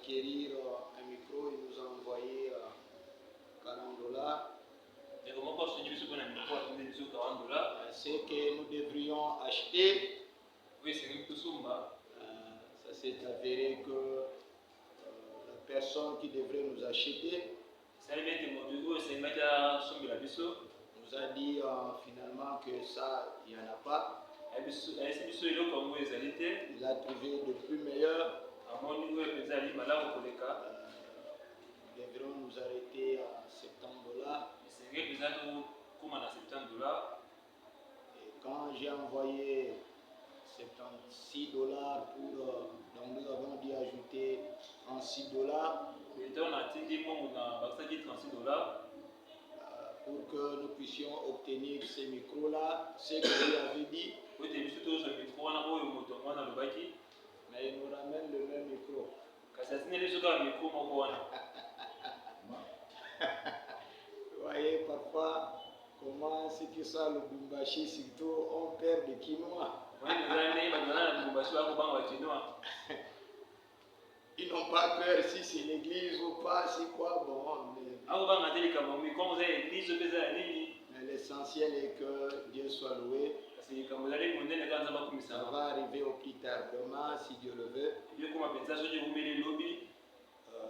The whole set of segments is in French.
acquérir un micro, il nous a envoyé $40. C'est que nous devrions acheter. Ça s'est avéré que la personne qui devrait nous acheter nous a dit finalement que ça, il n'y en a pas. Il a trouvé de plus meilleur. Nous devrons nous arrêter à $70. Et quand j'ai envoyé $76 pour... donc nous avons dû ajouter $36 pour que nous puissions obtenir ces micros-là. C'est ce que vous avez dit. Mais il nous ramène le même micro. Vous voyez parfois comment ceux qui sont le Bumbashi surtout on perd des quinoa. Ils n'ont pas peur si c'est l'église ou pas, c'est quoi, bon. Mais l'essentiel est que Dieu soit loué. Ça va arriver au plus tard demain, si Dieu le veut.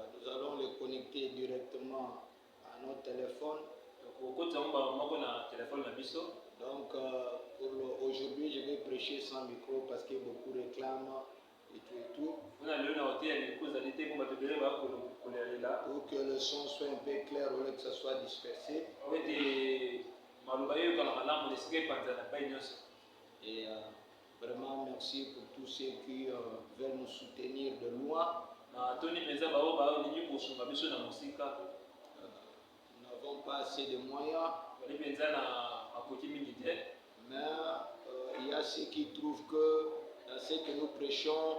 Nous allons le connecter directement à notre téléphone. Donc, aujourd'hui, je vais prêcher sans micro parce que beaucoup réclament et tout. Pour que le son soit un peu clair au lieu que ça soit dispersé. Et vraiment merci pour tous ceux qui veulent nous soutenir de loin. Nous n'avons pas assez de moyens. Mais il y a ceux qui trouvent que dans ce que nous prêchons,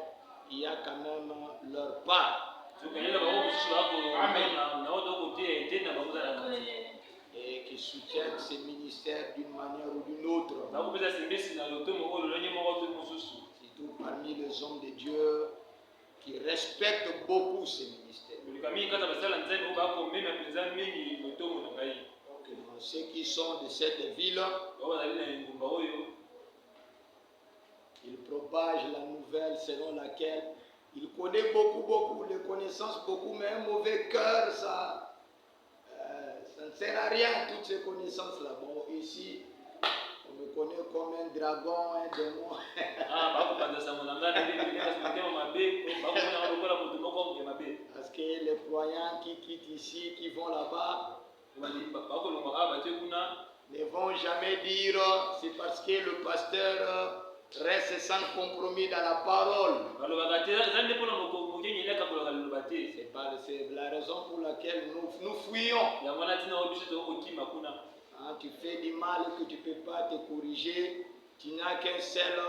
il y a quand même leur part. Et qui soutiennent ces ministères d'une manière ou d'une autre. Surtout parmi les hommes de Dieu qui respectent beaucoup ces ministères. Ceux qui sont de cette ville, ils propagent la nouvelle selon laquelle ils connaissent beaucoup, les connaissances beaucoup, mais un mauvais cœur, ça ne sert à rien, toutes ces connaissances-là. Bon, ici, on me connaît comme un dragon, un démon. Parce que les croyants qui quittent ici, qui vont là-bas, ne vont jamais dire c'est parce que le pasteur reste sans compromis dans la parole. C'est la raison pour laquelle nous fuyons. Tu fais du mal que tu ne peux pas te corriger, tu n'as qu'un seul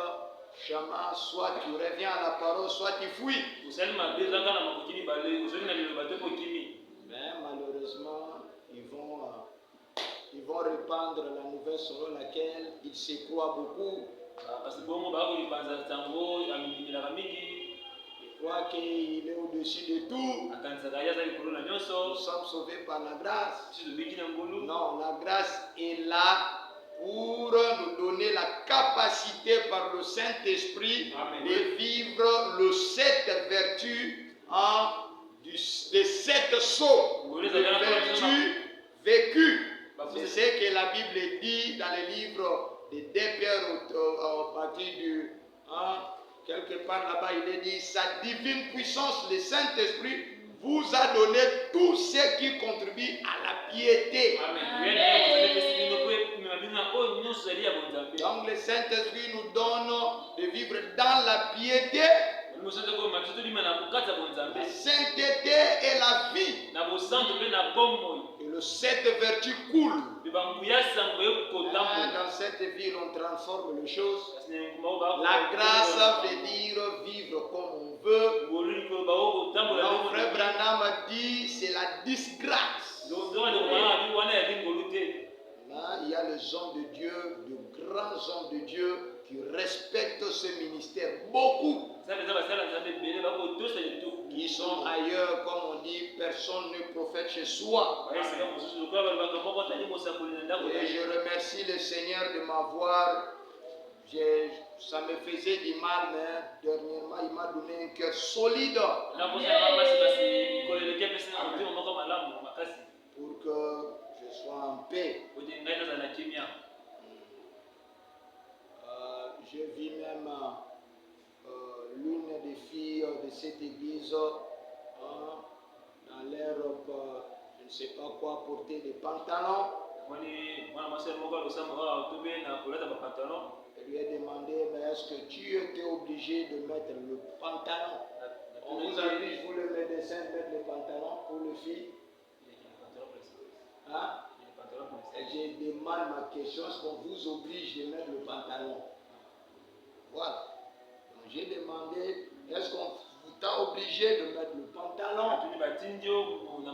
chemin, soit tu reviens à la parole, soit tu fuis. Mais malheureusement, ils vont répandre la nouvelle selon laquelle ils se croient beaucoup. Ils croient qu'il est au-dessus de tout. Nous sommes sauvés par la grâce. Non, la grâce est là pour nous donner la capacité par le Saint-Esprit de vivre les 7 vertus des 7 sauts de vertus vécues. C'est ce que la Bible dit dans le livre de 2 Pierre à partir du 1, quelque part là-bas, il est dit sa divine puissance, le Saint-Esprit, vous a donné tout ce qui contribue à la piété. Donc le Saint-Esprit nous donne de vivre dans la piété. La sainteté et la vie. Et le 7 vertus coulent. Dans cette ville, on transforme les choses. La grâce veut dire vivre comme on veut. Donc, Frère Branham a dit c'est la disgrâce. Là, il y a les hommes de Dieu, de grands hommes de Dieu qui respectent ce ministère beaucoup. Qui sont ailleurs, comme on dit, personne ne prophète chez soi. Et je remercie le Seigneur de m'avoir. Ça me faisait du mal, mais dernièrement, il m'a donné un cœur solide pour que je sois en paix. Je vis même l'une des filles de cette église dans l'Europe, je ne sais pas quoi, porter des pantalons. Je lui ai demandé, mais est-ce que tu étais obligé de mettre le pantalon? On vous oblige, vous le médecins, de mettre le pantalon pour les filles? Hein? Et je demande ma question, est-ce qu'on vous oblige de mettre le pantalon? Voilà. Donc j'ai demandé, est-ce qu'on t'a obligé de mettre le pantalon? On n'a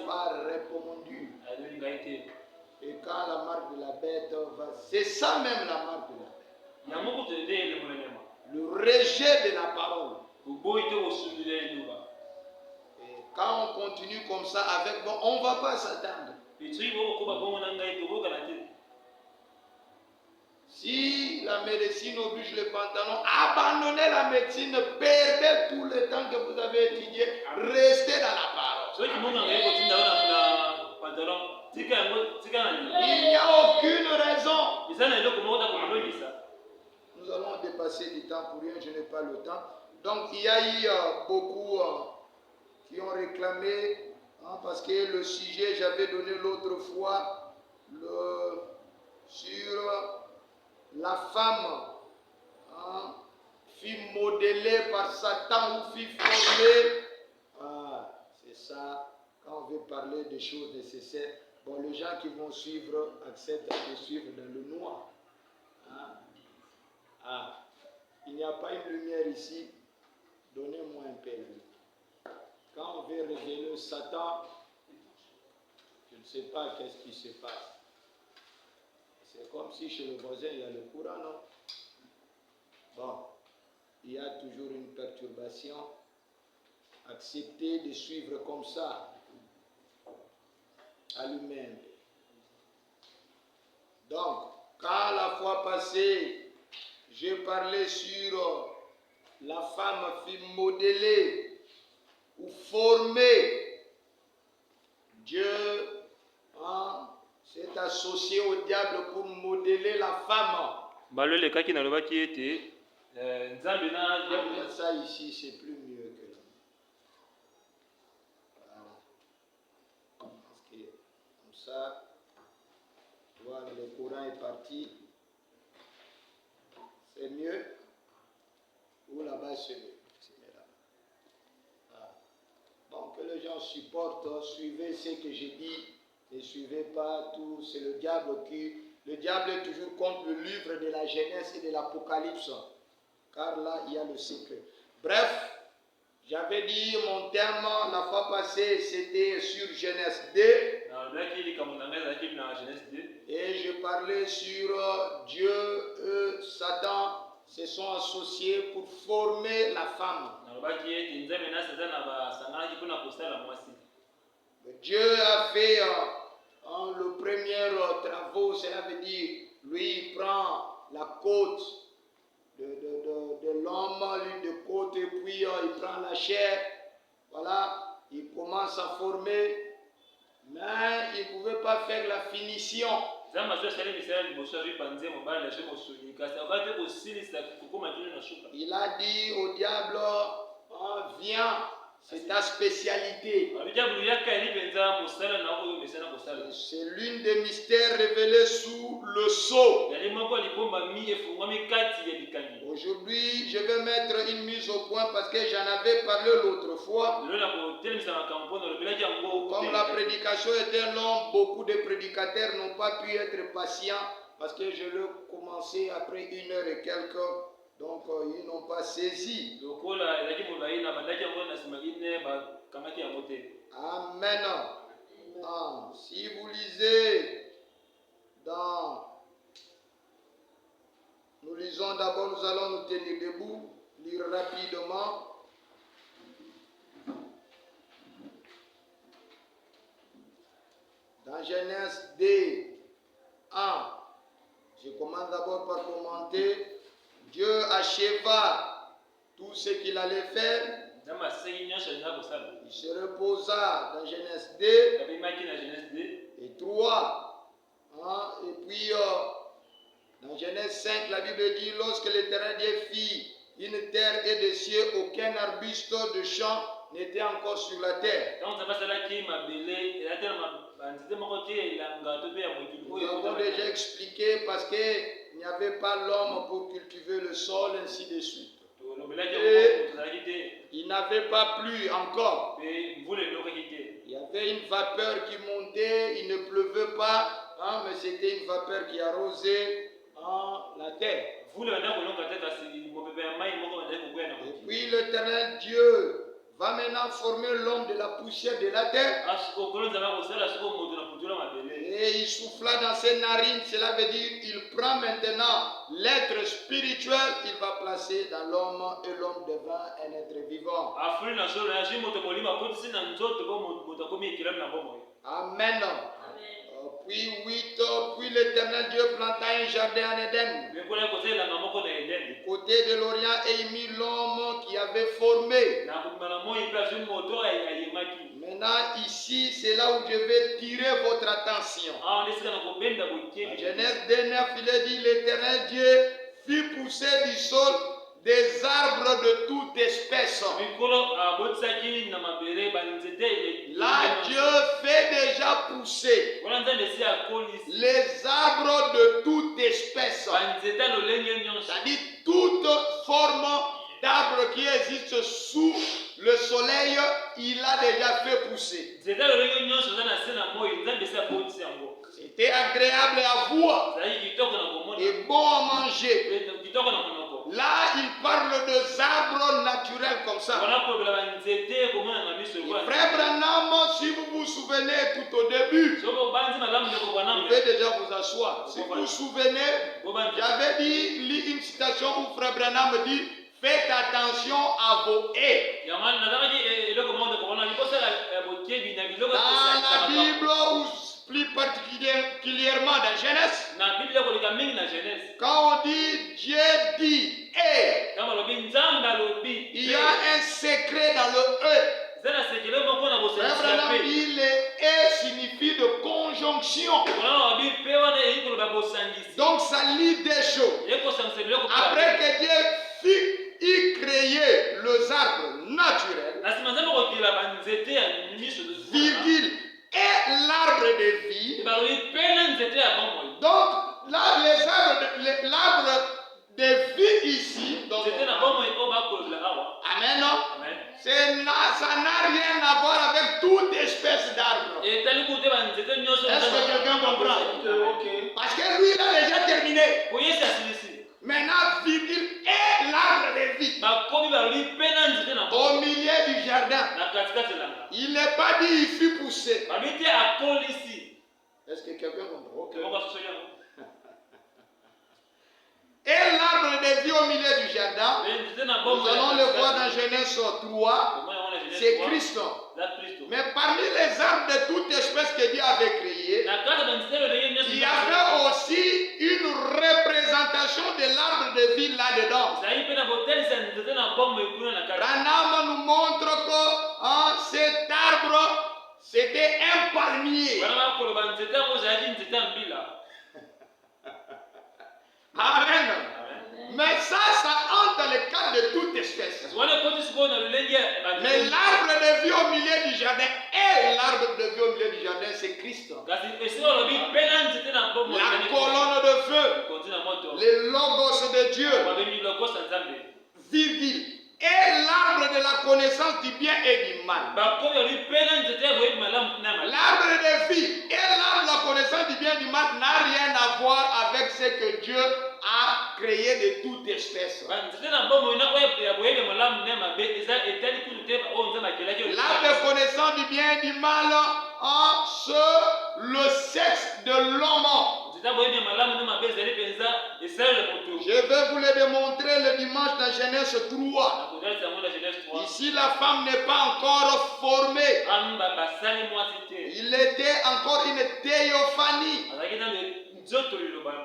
pas répondu. Et quand la marque de la bête va, c'est ça même la marque de la bête. Le rejet de la parole. Et quand on continue comme ça, avec bon, on ne va pas s'attendre. Si la médecine oblige le pantalon, abandonnez la médecine, perdez tout le temps que vous avez étudié, restez dans la parole. Il n'y a aucune raison. Nous allons dépasser du temps pour rien, je n'ai pas le temps. Donc il y a eu beaucoup qui ont réclamé, parce que le sujet, j'avais donné l'autre fois, sur la femme, fille modélée par Satan ou fille formée. C'est ça, quand on veut parler des choses nécessaires. Bon, les gens qui vont suivre acceptent de suivre dans le noir. Il n'y a pas une lumière ici. Donnez-moi un peu. Quand on veut révéler Satan, je ne sais pas qu'est-ce qui se passe. C'est comme si chez le voisin, il y a le courant, non? Bon, il y a toujours une perturbation. Acceptez de suivre comme ça. Allumez un peu. Donc, quand la fois passée, j'ai parlé sur la femme fille modélée ou formée, Dieu s'est associé au diable pour modeler la femme. Ça ici, c'est plus mieux que là. Voilà. Parce que comme ça, voilà, le courant est parti. C'est mieux. Ou là-bas, c'est mieux. Donc, que les gens supportent, suivez ce que j'ai dit. Ne suivez pas tout. C'est le diable qui... Le diable est toujours contre le livre de la Genèse et de l'Apocalypse. Car là, il y a le secret. Bref, j'avais dit mon terme la fois passée, c'était sur Genèse 2. Et je parlais sur Dieu et Satan se sont associés pour former la femme. Dieu a fait le premier travaux, cela veut dire, lui il prend la côte de l'homme, l'une de côte, et puis il prend la chair, voilà, il commence à former, mais il ne pouvait pas faire la finition. Il a dit au diable, viens, c'est ta spécialité. C'est l'une des mystères révélés sous le sceau. Aujourd'hui, je vais mettre une mise au point parce que j'en avais parlé l'autre fois. Comme la prédication était longue, beaucoup de prédicateurs n'ont pas pu être patients parce que je l'ai commencé après 1 heure et quelques. Donc, ils n'ont pas saisi. Amen. Si vous lisez nous lisons d'abord, nous allons nous tenir debout, lire rapidement. Dans Genèse 2, 1, je commence d'abord par commenter. Dieu acheva tout ce qu'il allait faire. Il se reposa dans Genèse 2 et 3. Et puis, dans Genèse 5, la Bible dit, lorsque l'Éternel Dieu fit une terre et des cieux, aucun arbuste de champ n'était encore sur la terre. Nous avons déjà expliqué parce qu'il n'y avait pas l'homme pour cultiver le sol, ainsi de suite. Et il n'avait pas plu encore. Il y avait une vapeur qui montait, il ne pleuvait pas, mais c'était une vapeur qui arrosait la terre. Et puis l'Éternel Dieu va maintenant former l'homme de la poussière de la terre. Et il souffla dans ses narines, cela veut dire il prend maintenant l'être spirituel, il va placer dans l'homme et l'homme devint un être vivant. Amen. Puis 8, puis l'Éternel Dieu planta un jardin en Éden, du côté de l'Orient, et il mit l'homme qui avait formé. Maintenant, ici, c'est là où je vais tirer votre attention. En Genèse 2:9, il est dit, l'Éternel Dieu fit pousser du sol des arbres de toute espèce. Là, Dieu fait déjà pousser les arbres de toute espèce. C'est-à-dire toute forme d'arbre qui existe sous le soleil, il a déjà fait pousser. C'était agréable à voir et bon à manger. Là, il parle de arbres naturels comme ça. Frère Branham, si vous vous souvenez tout au début, vous pouvez déjà vous asseoir. Si vous vous souvenez, j'avais dit une citation où Frère Branham dit, faites attention à vos haies. Dans la Bible, ou plus particulièrement dans Genèse, quand on dit Dieu dit haies, il y a un secret dans le E. Les haies signifient de conjonction. Donc ça lie des choses. Après que Dieu fit y créer les arbres naturels, virgule, et l'arbre de vie. Donc là, l'arbre de vie ici, donc, amen, ça n'a rien à voir avec toute espèce d'arbre. Est-ce que quelqu'un comprend? Parce que lui, il a déjà terminé. Maintenant, virgule, et l'arbre de vie au milieu du jardin. Il n'est pas dit il fut poussé. Est-ce que quelqu'un comprend? Et l'arbre de vie au milieu du jardin, nous allons le voir dans Genèse 3, c'est Christ. Mais parmi les arbres de toute espèce que Dieu avait créés, il y avait aussi une représentation de l'arbre de vie là-dedans. Branham nous montre que cet arbre, c'était un palmier. Amen. Mais ça entre dans le cadre de toute espèce. Mais l'arbre de vie au milieu du jardin et l'arbre de vie au milieu du jardin, c'est Christ. La colonne de feu, le logos de Dieu, virgule, et l'arbre de la connaissance du bien et du mal. L'arbre de vie et l'arbre de la connaissance du bien et du mal n'a rien à voir avec ce que Dieu a créé de toute espèce. L'arbre de connaissance du bien et du mal, le sexe de l'homme. Je vais vous le démontrer le dimanche dans Genèse 3. Ici, la femme n'est pas encore formée. Il était encore une théophanie.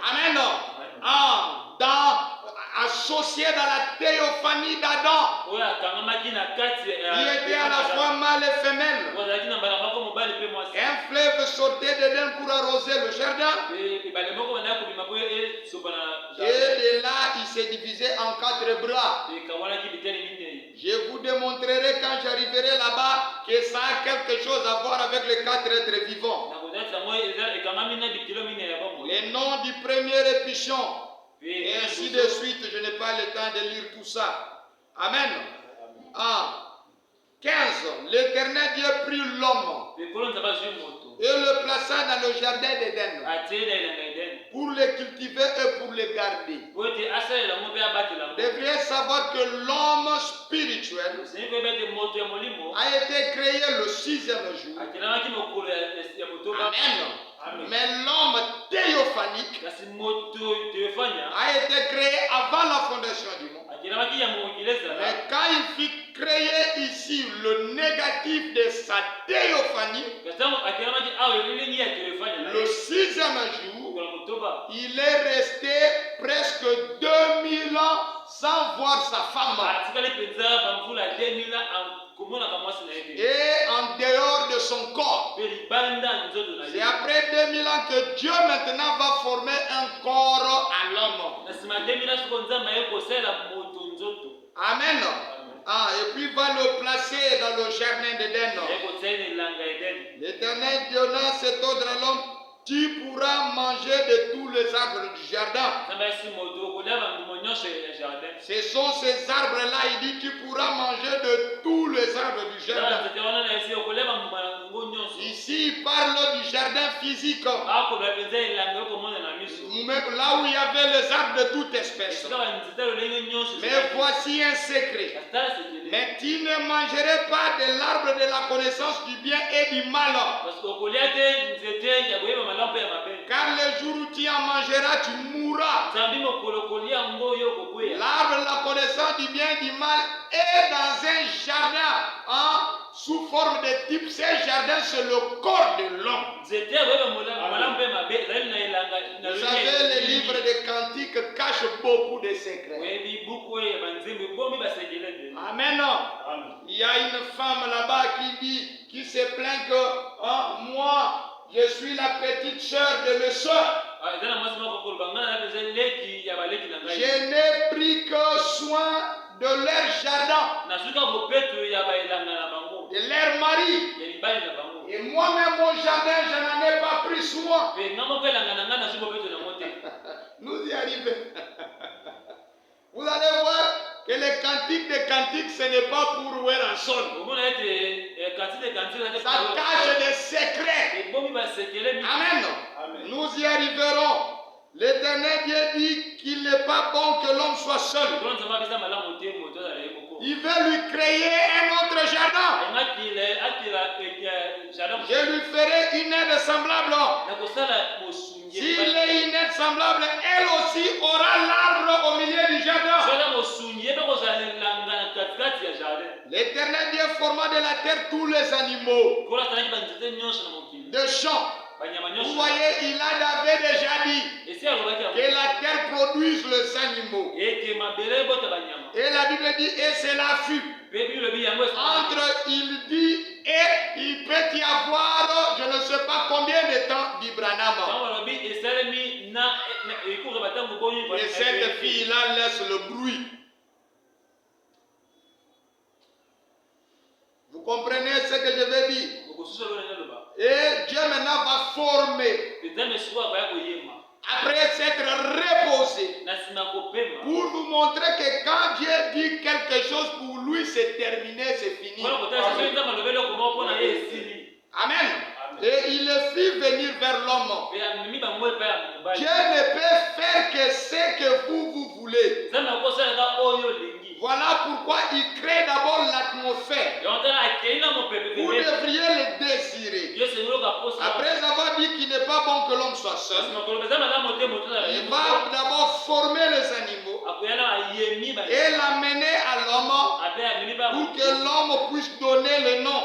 Amen. Associé dans la théophanie d'Adam. Il était à la fois mâle et femelle. Un fleuve sortait d'Éden pour arroser le jardin. Et de là, il s'est divisé en 4 bras. Je vous démontrerai quand j'arriverai là-bas que ça a quelque chose à voir avec les 4 êtres vivants. Les noms du premier épichon. Et ainsi de suite, je n'ai pas le temps de lire tout ça. Amen. 15. L'Éternel Dieu prit l'homme et le plaça dans le jardin d'Éden pour le cultiver et pour le garder. Vous devriez savoir que l'homme spirituel a été créé le 6e jour. Amen. Mais l'homme théophanique a été créé avant la fondation du monde. Mais quand il fut créé ici le négatif de sa théophanie, le 6e jour, il est resté presque 2000 ans sans voir sa femme. Et en dehors de son corps. C'est après 2000 ans que Dieu maintenant va former un corps à l'homme. Amen. Et puis va le placer dans le jardin d'Éden. L'Éternel donna cet ordre à l'homme: tu pourras manger de tous les arbres du jardin. Ce sont ces arbres-là, il dit: tu pourras manger de tous les arbres du jardin. Ici, il parle du jardin physique. Là où il y avait les arbres de toute espèce. Mais voici un secret. Mais tu ne mangerais pas de l'arbre de la connaissance du bien et du mal. Car le jour où tu en mangeras, tu mourras. L'arbre de la connaissance du bien et du mal est dans un jardin sous forme de type. Ce jardin, c'est le corps de l'homme. Vous savez, les livres de cantiques cachent beaucoup de secrets. Amen. Il y a une femme là-bas qui se plaint que moi, je suis la petite sœur de mes soeurs. Je n'ai pris que soin de leur jardin, de leur mari. Et moi-même, mon jardin, je n'en ai pas pris soin. Nous y arrivons. Vous allez voir que les cantiques des cantiques, ce n'est pas pour rouer en sonne. Ça cache des secrets. Amen. Nous y arriverons. L'Éternel Dieu dit qu'il n'est pas bon que l'homme soit seul. Il veut lui créer un autre jardin. Je lui ferai une aide semblable. S'il est une aide semblable, elle aussi aura l'arbre au milieu du jardin. L'Éternel Dieu forma de la terre tous les animaux de champs. Vous voyez, il avait déjà dit que la terre produise les animaux. Et la Bible dit, et cela fut. Entre, il dit, et il peut y avoir, je ne sais pas combien de temps d'Ibranam. Et cette fille-là laisse le bruit. Vous comprenez ce que je veux dire? Et Dieu maintenant va former. Après s'être reposé. Pour vous montrer que quand Dieu dit quelque chose pour lui, c'est terminé, c'est fini. Amen. Et il le fit venir vers l'homme. Dieu ne peut faire que ce que vous voulez. Voilà pourquoi il crée d'abord l'atmosphère. Vous devriez le désirer. Après avoir dit qu'il n'est pas bon que l'homme soit seul, il va d'abord former les animaux et l'amener à l'homme pour que l'homme puisse donner le nom.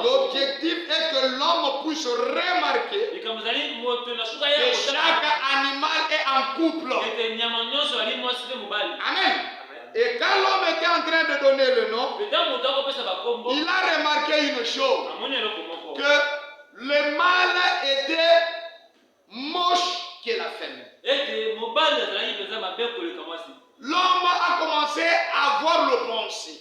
L'objectif est que l'homme puisse remarquer que chaque animal est en couple. Amen. Et quand l'homme était en train de donner le nom, il a remarqué une chose, que le mâle était moche que la femelle. L'homme a commencé à avoir le pensée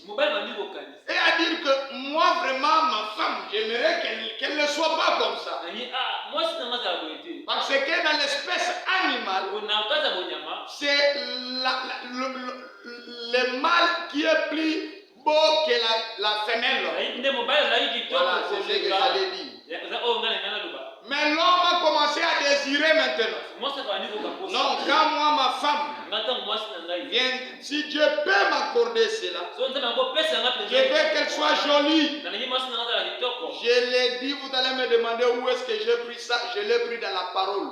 et à dire que moi vraiment ma femme, j'aimerais qu'elle ne soit pas comme ça. Parce que dans l'espèce animale, c'est le mâle qui est plus beau que la femelle. Voilà, c'est ce que j'allais dire. Mais l'homme a commencé à désirer maintenant. Non, quand moi, ma femme, vient, si Dieu peut m'accorder cela, je veux qu'elle soit jolie. Je l'ai dit, vous allez me demander où est-ce que j'ai pris ça. Je l'ai pris dans la parole.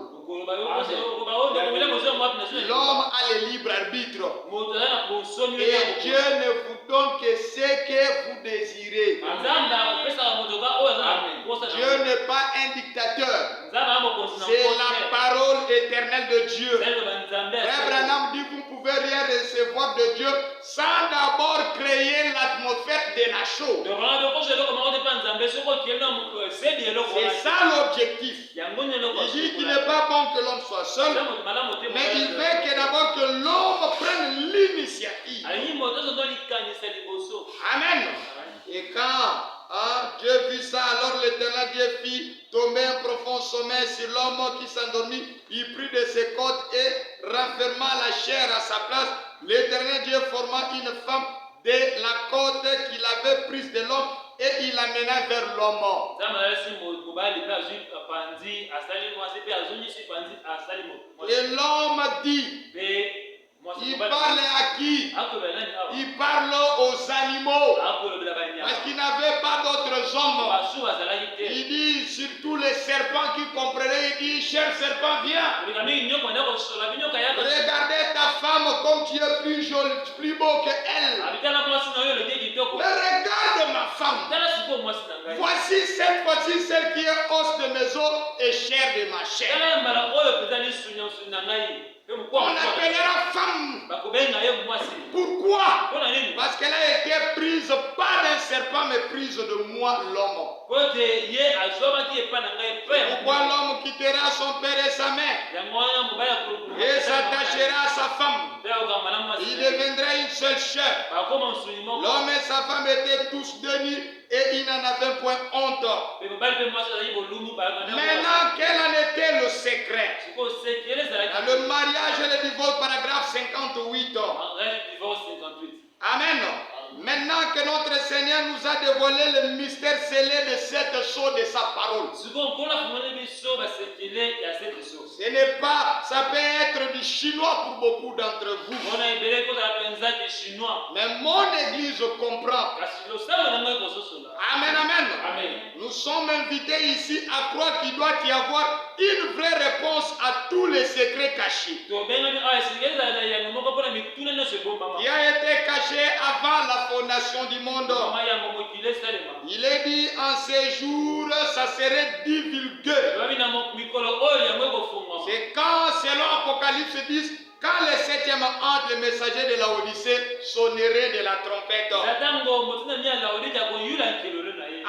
L'homme a le libre arbitre. Et Dieu ne vous donne que ce que vous désirez. Dieu n'est pas un dictateur. C'est la parole éternelle de Dieu. Frère Branham dit vous ne pouvez rien recevoir de Dieu sans d'abord créer l'atmosphère de la chose. C'est ça l'objectif. Il dit qu'il n'est pas bon que l'homme soit seul, mais il veut que d'abord que l'homme prenne l'initiative. Amen. Et quand Dieu vit ça, alors l'Éternel Dieu fit tomber un profond sommeil sur l'homme qui s'endormit. Il prit de ses côtes et renferma la chair à sa place. L'Éternel Dieu forma une femme de la côte qu'il avait prise de l'homme et il l'amena vers l'homme. Et l'homme dit, il parle à qui? Il parle aux animaux. Parce qu'il n'avait pas d'autres hommes. Il dit surtout les serpents qui comprenaient. Il dit, cher serpent, viens. Regardez ta femme comme tu es plus jolie, plus beau qu'elle. Mais regarde ma femme. Voici cette fois-ci celle qui est os de mes os et chair de ma chair. On l'appellera femme. Pourquoi? Parce qu'elle a été prise pas d'un serpent mais prise de moi l'homme. Pourquoi l'homme quittera son père et sa mère et s'attachera à sa femme? Il deviendra une seule chair. L'homme et sa femme étaient tous unis et ils n'en avaient point honte. Maintenant, quel en était le secret? Dans le mariage et le divorce, paragraphe 58. Amen. Maintenant que notre Seigneur nous a dévoilé le mystère scellé de cette chose de sa parole. Ce n'est pas, ça peut être du chinois pour beaucoup d'entre vous. Mais mon église comprend. Amen, amen. Nous sommes invités ici à croire qu'il doit y avoir une vraie réponse à tous les secrets cachés. Qui a été caché avant la fondation du monde. Il est dit en ces jours, ça serait divulgué. C'est quand, selon Apocalypse 10, quand le 7e ange, le messager de la Odyssée, sonnerait de la trompette.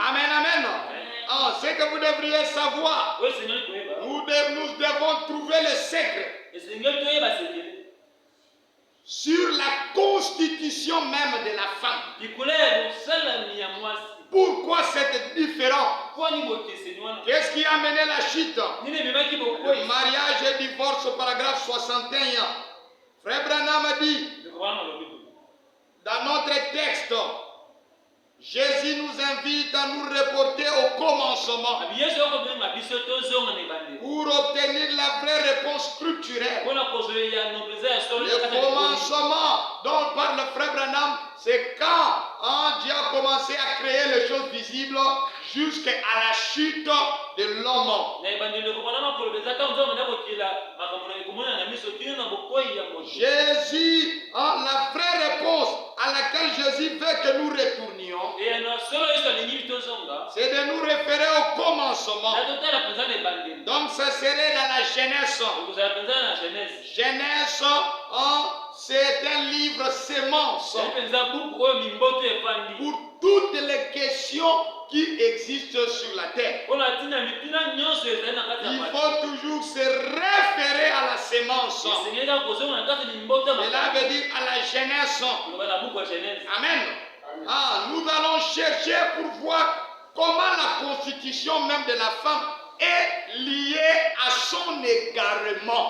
Amen, amen. C'est que vous devriez savoir. Nous devons trouver le secret sur la constitution même de la femme. Pourquoi c'est différent? Qu'est-ce qui a amené la chute? Le mariage et divorce, paragraphe 61. Frère Branham a dit, dans notre texte, Jésus nous invite à nous reporter au commencement pour obtenir la vraie réponse structurelle. Le commencement dont parle Frère Branham, c'est quand Dieu a commencé à créer les choses visibles jusqu'à la chute de l'homme. Jésus, la vraie réponse à laquelle Jésus veut que nous retournions, c'est de nous référer au commencement. Donc ça serait dans la Genèse. Genèse, c'est un livre sémence pour toutes les questions qui existent sur la terre. Il faut toujours se référer à la sémence. Et là veut dire à la Genèse. Amen. Nous allons chercher pour voir comment la constitution même de la femme est liée à son égarement.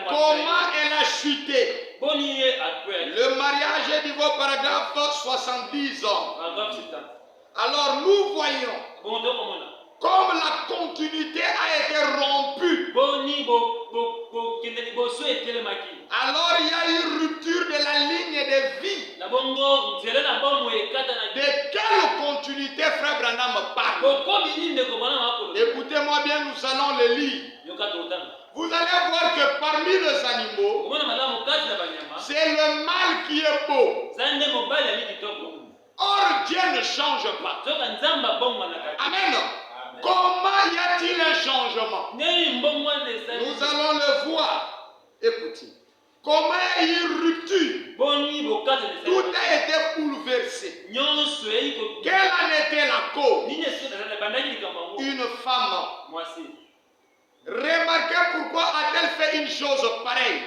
Comment elle a chuté. Le mariage est niveau paragraphe 70 ans. Alors nous voyons comme la continuité a été rompue. Alors il y a une rupture de la ligne de vie. De quelle continuité frère Branham parle? Écoutez-moi bien, nous allons le lire. Vous allez voir que parmi les animaux, c'est le mâle qui est beau. Or Dieu ne change pas. Amen. Comment y a-t-il un changement? Nous allons le voir. Écoutez. Comment il y a eu une rupture? Tout a été bouleversé. Quelle en était la cause? Une femme. Remarquez pourquoi a-t-elle fait une chose pareille?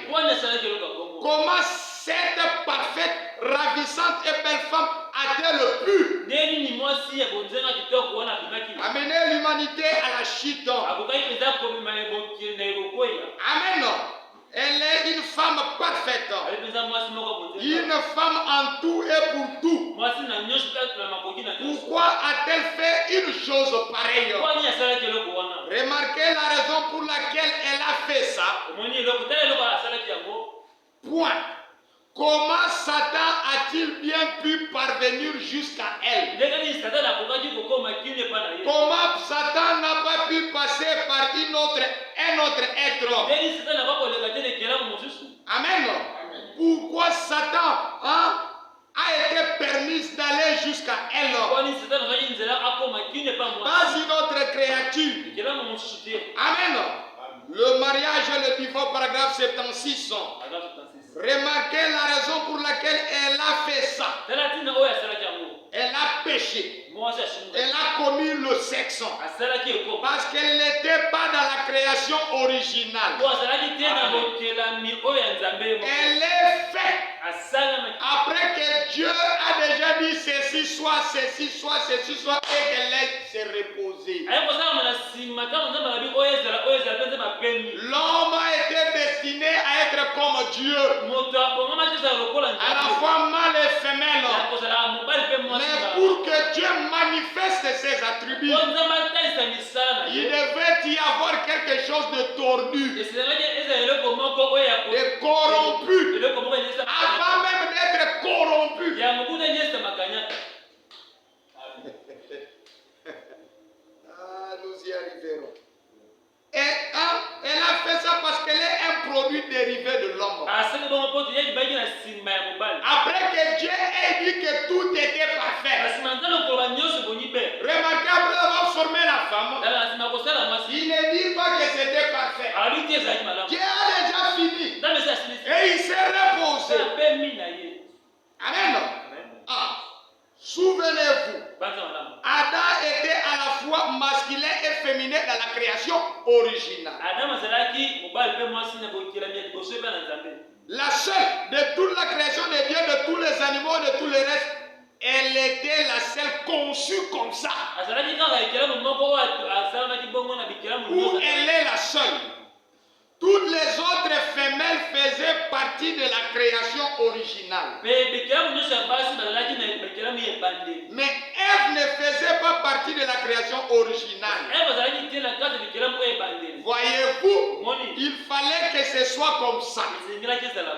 Comment cette parfaite, ravissante et belle femme a-t-elle pu amener l'humanité à la chute? Amen. Elle est une femme parfaite. Une femme en tout et pour tout. Pourquoi a-t-elle fait une chose pareille? Remarquez la raison pour laquelle elle a fait ça. Point. Comment Satan a-t-il bien pu parvenir jusqu'à elle? Comment Satan n'a pas pu passer par un autre être? Amen. Pourquoi Satan a été permis d'aller jusqu'à elle? Pas une autre créature. Amen. Le mariage et le divorce, paragraphe 76. Remarquez la raison pour laquelle elle a fait ça. Elle a péché. Elle a commis le sexe. Parce qu'elle n'était pas dans la création originale. Elle est faite. Après que Dieu a déjà dit ceci soit, ceci soit, ceci soit, et qu'elle s'est reposée. L'homme a été destiné à être comme Dieu. À la fois mâle et femelle. Mais pour que Dieu manifeste ses attributs, il devait y avoir quelque chose de tordu, de corrompu, avant même d'être corrompu. Nous y arriverons. Et elle a fait ça parce qu'elle est un produit dérivé de l'homme. Après que Dieu ait dit que tout était parfait. Remarquez, après avoir formé la femme, il ne dit pas que c'était parfait. Dieu a déjà fini. Et il s'est reposé. Amen. Souvenez-vous, Adam était à la fois masculin et féminin dans la création originale. La seule de toute la création de Dieu, de tous les animaux, de tous les restes, elle était la seule conçue comme ça. Où elle est la seule. Toutes les autres femelles faisaient partie de la création originale. Mais Ève ne faisait pas partie de la création originale. Voyez-vous, il fallait que ce soit comme ça.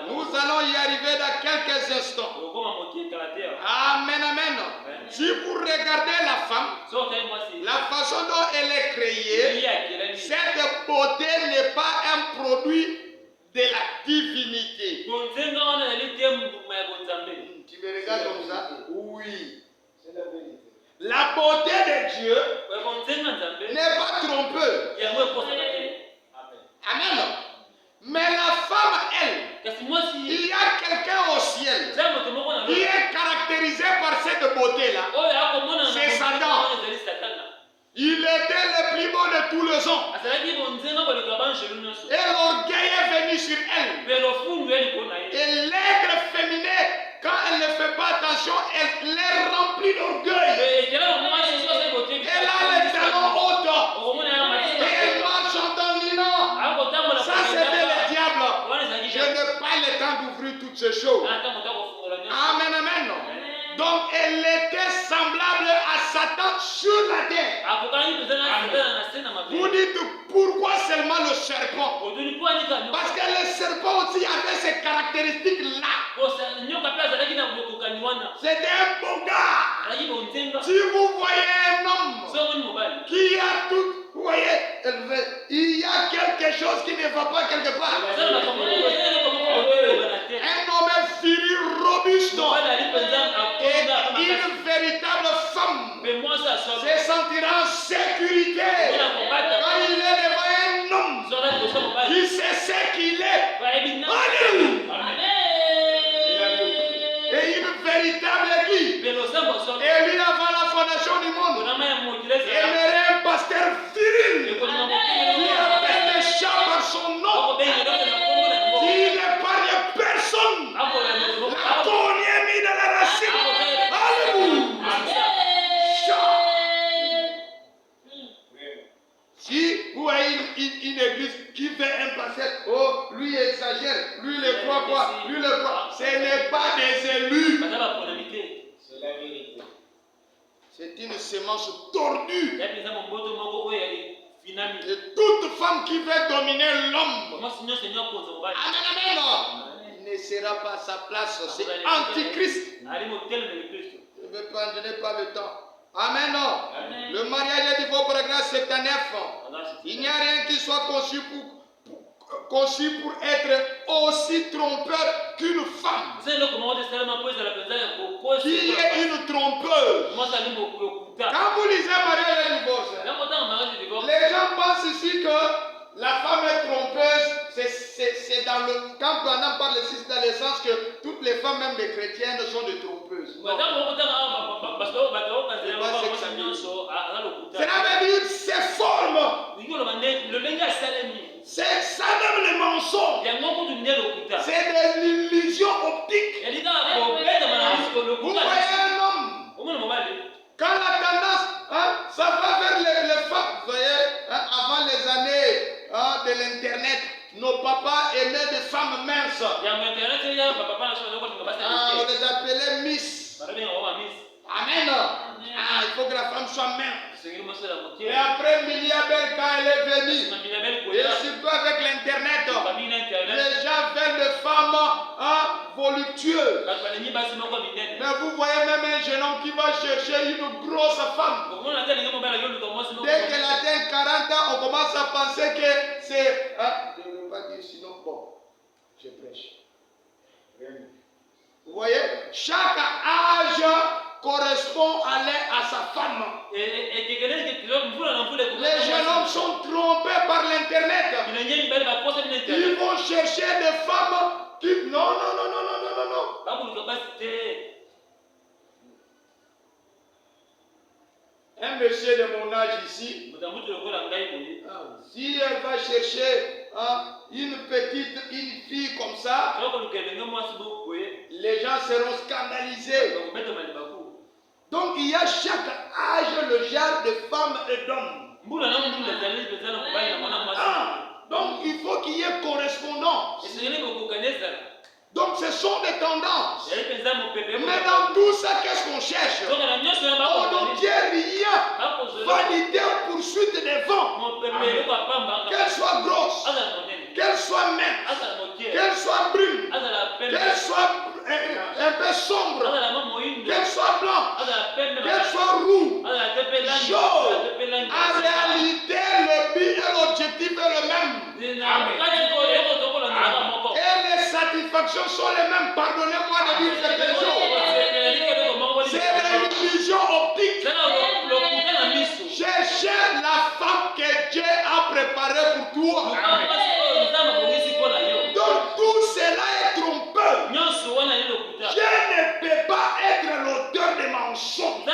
Nous allons y arriver dans quelques instants. Amen, amen. Si vous regardez la femme, la façon dont elle est créée, cette beauté n'est pas un produit de la divinité. Tu me regardes comme ça? Oui. C'est la vérité. La beauté de Dieu n'est pas trompeuse. Amen. Mais la femme, elle, il y a quelqu'un au ciel qui est caractérisé par cette beauté-là. C'est Satan. Il était le plus beau de tous les hommes. Et l'orgueil est venu sur elle. Et l'être féminin, quand elle ne fait pas attention, elle est remplie d'orgueil. Elle a les talons hauts. Et elle marche en dominant. Ça, c'était le diable. Je n'ai pas le temps d'ouvrir toutes ces choses. Amen, amen. Donc, elle était semblable à Satan sur la terre. Vous dites pourquoi seulement le serpent? Parce que le serpent aussi avait ces caractéristiques-là. C'était un beau gars. Si vous voyez un homme qui a tout, vous voyez, il y a quelque chose qui ne va pas quelque part. Un homme viril, robuste, et une véritable femme se sentira en sécurité quand il est devant un homme qui sait ce qu'il est. Alléluia. Et une véritable équipe. Et lui, avant la fondation du monde, aimerait un pasteur viril qui appelle les chats par son nom, qui n'épargne personne. La corne est mise dans la racine. Alléluia. Si vous voyez une église qui fait un pasteur, oh, lui exagère, lui le croit quoi, lui le croit, ce n'est pas des élus. C'est la vérité. C'est une semence tordue. Et toute femme qui veut dominer l'homme, il ne sera pas à sa place. C'est antichrist. Je ne n'ai pas le temps. Amen. Le mariage est du beau paragraphe 79. Il n'y a rien qui soit conçu pour être aussi trompeur qu'une femme. Qui est une trompeuse. Quand vous lisez mariage et divorce, les gens pensent ici que la femme est trompeuse. C'est dans le quand Branham parle ici, c'est dans le sens que toutes les femmes, même les chrétiennes, sont des trompeuses. Non. Cela veut dire ses formes. C'est ça même le mensonge. C'est de l'illusion optique. Vous voyez un homme. Quand la tendance, ça va vers les femmes. Vous voyez, avant les années de l'internet, nos papas aimaient des femmes minces. On les appelait Miss. Amen. Il faut que la femme soit mince. Et après Milliabelle, quand elle est venue, et surtout avec l'internet, les gens veulent des femmes voluptueuses. Mais vous voyez même un jeune homme qui va chercher une grosse femme. Dès qu'elle atteint 40 ans, on commence à penser que c'est... je ne veux pas dire sinon, bon, je prêche. Vous voyez, chaque âge correspond à sa femme. Les jeunes hommes sont trompés par l'internet. Ils vont chercher des femmes qui... Non. Un monsieur de mon âge ici, si elle va chercher une fille comme ça, les gens seront scandalisés. Donc il y a chaque âge le genre de femme et d'homme. Donc il faut qu'il y ait correspondance. Donc ce sont des tendances. Mais dans tout ça, qu'est-ce qu'on cherche? On n'obtient rien. Vanité, poursuite des vents. Qu'elle soit grosse, qu'elle soit mince, qu'elle soit brune, qu'elle soit un peu sombre, qu'elle soit blanche, qu'elle soit rouge, jaune. En réalité, le but et l'objectif est le même. Et les satisfactions sont les mêmes. Pardonnez-moi de dire cette chose. C'est l'illusion optique. Cherchez la femme que Dieu a préparée pour toi. Donc tout cela est trompeur. Dieu ne peut pas être l'auteur des mensonges.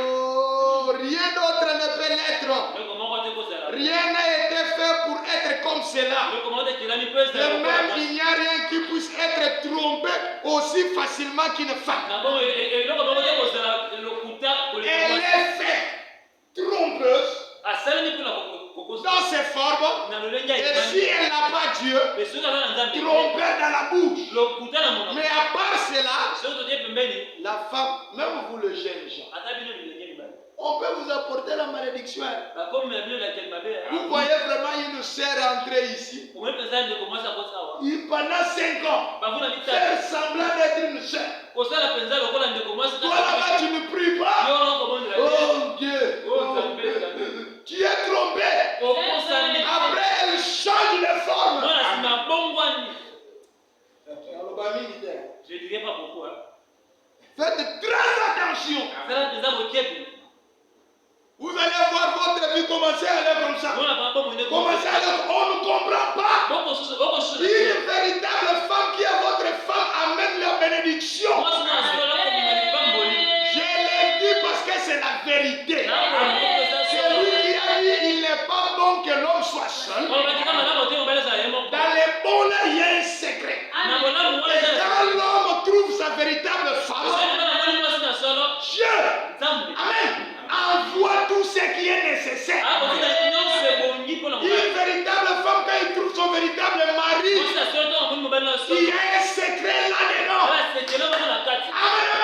Oh, rien d'autre ne peut l'être. Rien n'a été fait pour être comme cela. De même, il n'y a rien qui puisse être trompé aussi facilement qu'une femme. Elle est faite trompeuse dans ses formes. Et si elle n'a pas Dieu, trompée dans la bouche. Mais à part cela, la femme, même vous le jeune gens, on peut vous apporter la malédiction. Vous voyez vraiment une sœur entrer ici. Il pendant 5 ans, faire semblant d'être une sœur. Toi là-bas, tu ne pries pas. Oh Dieu. Tu es trompé. Après, elle change de forme. Je ne dirais pas pourquoi. Faites très attention. Vous allez voir votre vie commencer à aller comme ça. Commencer à aller, on ne comprend pas. Une véritable femme qui est votre femme amène la bénédiction. Je l'ai dit parce que c'est la vérité. C'est lui qui a dit il n'est pas bon que l'homme soit seul. Dans les bons là, il y a un secret. Et quand l'homme trouve sa véritable femme, Dieu, amen, envoie tout ce qui est nécessaire. Une véritable femme, quand il trouve son véritable mari, il y a un secret là-dedans. Amen.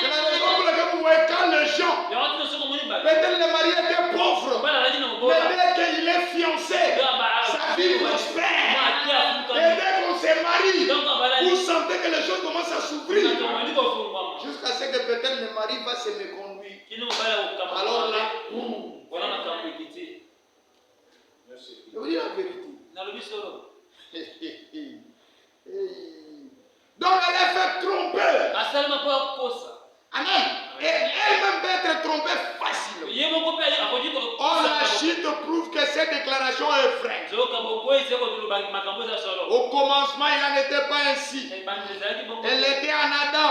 C'est la raison pour laquelle vous voyez quand les gens, peut-être le mari était pauvre, mais dès qu'il est fiancé, sa vie prospère. Et dès qu'on se marie, vous sentez que les choses commencent à s'ouvrir. Jusqu'à ce que peut-être le mari va se méconduire. Alors là, je vous dis la vérité. Donc elle est faite tromper. Amen. Et elle-même peut être trompée facilement. Or la chute prouve que cette déclaration est vraie. Au commencement, il n'en était pas ainsi. Elle était en Adam.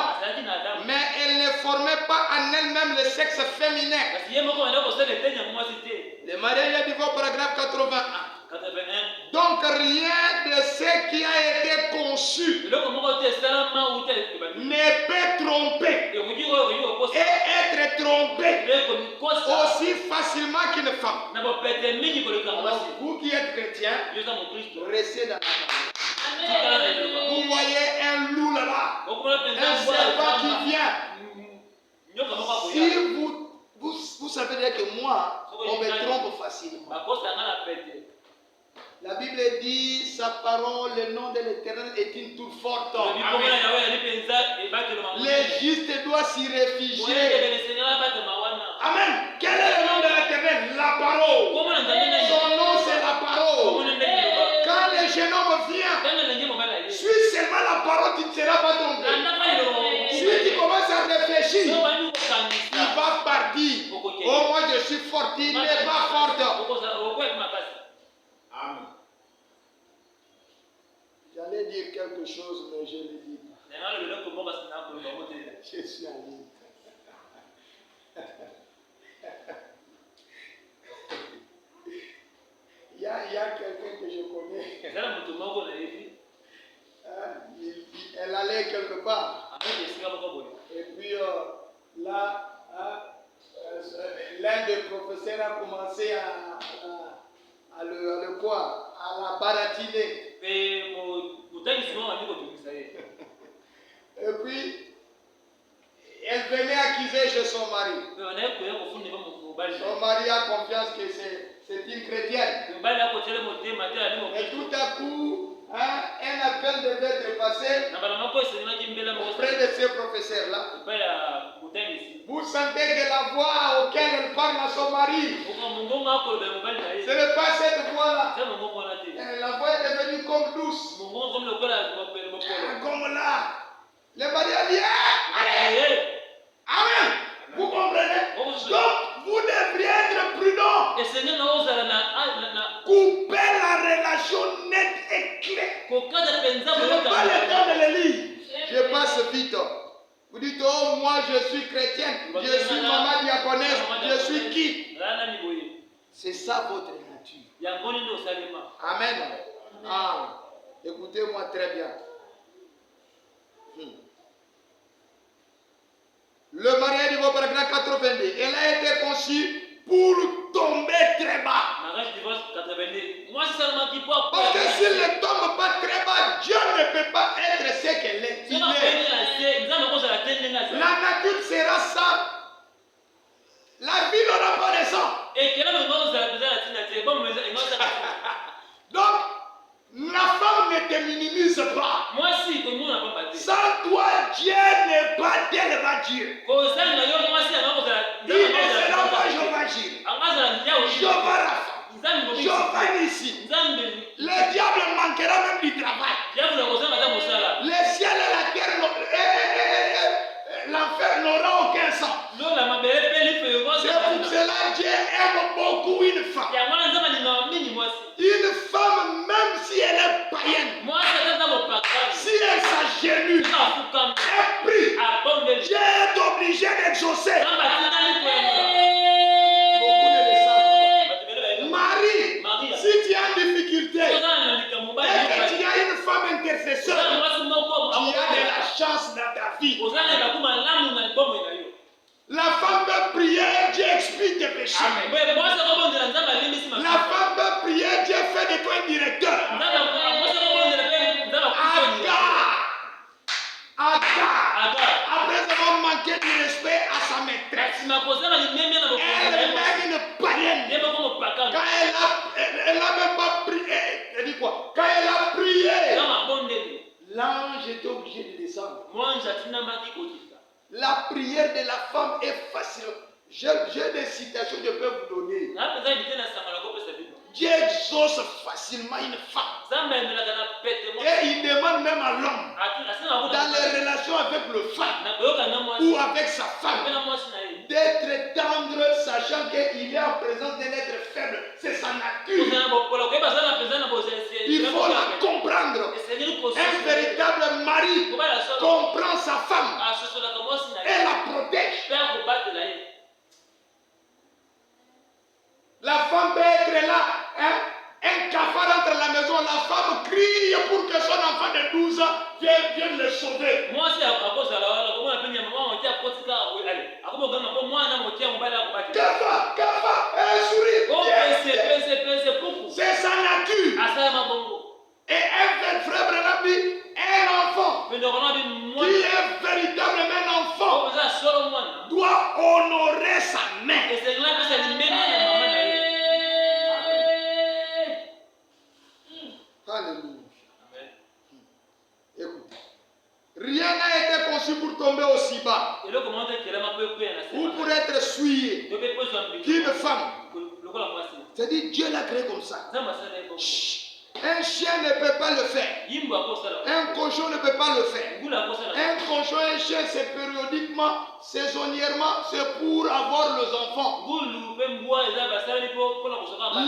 Mais elle ne formait pas en elle-même le sexe féminin. Le mariage est divorce, paragraphe 81. Donc rien de ce qui a été conçu ne peut tromper et être trompé aussi facilement qu'une femme. Alors vous qui êtes chrétien, restez dans la femme. Vous voyez un loup là-bas, un serpent qui vient. Si vous savez dire que moi, on me trompe facilement. La Bible dit, sa parole, le nom de l'Éternel est une tour forte. Les justes doivent s'y réfugier. Amen. Quel est le nom de l'Éternel? La parole. Son nom c'est la parole. Quand le jeune homme vient, suis seulement la parole, tu ne seras pas trompé. Si tu commences à réfléchir, tu vas partir. Oh, moi je suis fort, il n'est pas forte. Amen. J'allais dire quelque chose, mais je ne le dis pas. Je suis en ligne. Il y a quelqu'un que je connais. Elle allait quelque part. Et puis là, l'un des professeurs a commencé à la baratiner. Et puis, elle venait accuser chez son mari. Son mari a confiance que c'est une chrétienne. Et tout à coup, un appel devait être passé auprès de ces professeurs-là. Vous sentez que la voix auquel elle parle à son mari, ce n'est pas cette voix-là. La voix est devenue comme douce. Comme là. Le mari a dit, allez. Amen. Vous comprenez? Donc, vous devriez être prudent. Couper la relation nette et claire. Je n'ai pas le temps de le lire. Je passe vite. Vous dites, oh, moi je suis chrétienne, je suis maman diaconesse, je suis qui? C'est ça votre nature. Amen. Ah, écoutez-moi très bien. Le mariage du paragraphe 82, elle a été conçue pour tomber très bas. Parce que s'il ne tombe pas très bas, Dieu ne peut pas être ce qu'elle est. La nature sera ça. La vie n'aura pas de sang. Donc, la femme ne te minimise pas. Sans toi, Dieu n'est pas tellement Dieu. Il ne sera pas Jéhovah Jireh, Jéhovah Rapha, Jéhovah Nissi. Le diable manquera même du travail. Le ciel et la terre, l'enfer n'aura aucun sens. C'est pour cela que Dieu aime beaucoup une femme. Une femme, même si elle est païenne, si elle s'agenouille, elle prie, Dieu est obligé d'exaucer. Beaucoup ne le savent pas. Marie, si tu as une difficulté et que tu as une femme intercesseur, tu as de la chance dans ta vie. La femme peut prier, Dieu explie tes péchés. La femme peut prier, Dieu fait de toi un directeur. Agar, après avoir manqué du respect à sa maîtresse, elle est une païenne. Quand elle n'a même pas prié, elle dit quoi? Quand elle a prié, l'ange était obligé de descendre. La prière de la femme est facile. J'ai des citations que je peux vous donner. Dieu exauce facilement une femme. Et il demande même à l'homme, dans les relations avec le femme ou avec sa femme, d'être tendre, sachant qu'il est en présence d'un être faible. C'est sa nature. Il faut la comprendre. Un véritable mari comprend sa femme et la protège. La femme peut être là, un cafard entre la maison, la femme crie pour que son enfant de 12 ans vienne le sauver. C'est sa nature. Et un frère Branham dit, un enfant qui est véritablement un enfant doit honorer sa mère. Alléluia. Écoute, rien n'a été conçu pour tomber aussi bas ou pour être souillé qu'une femme. C'est-à-dire Dieu l'a créé comme ça. Un chien ne peut pas le faire. Un cochon ne peut pas le faire. Un cochon et un chien, c'est périodiquement, saisonnièrement, c'est pour avoir les enfants.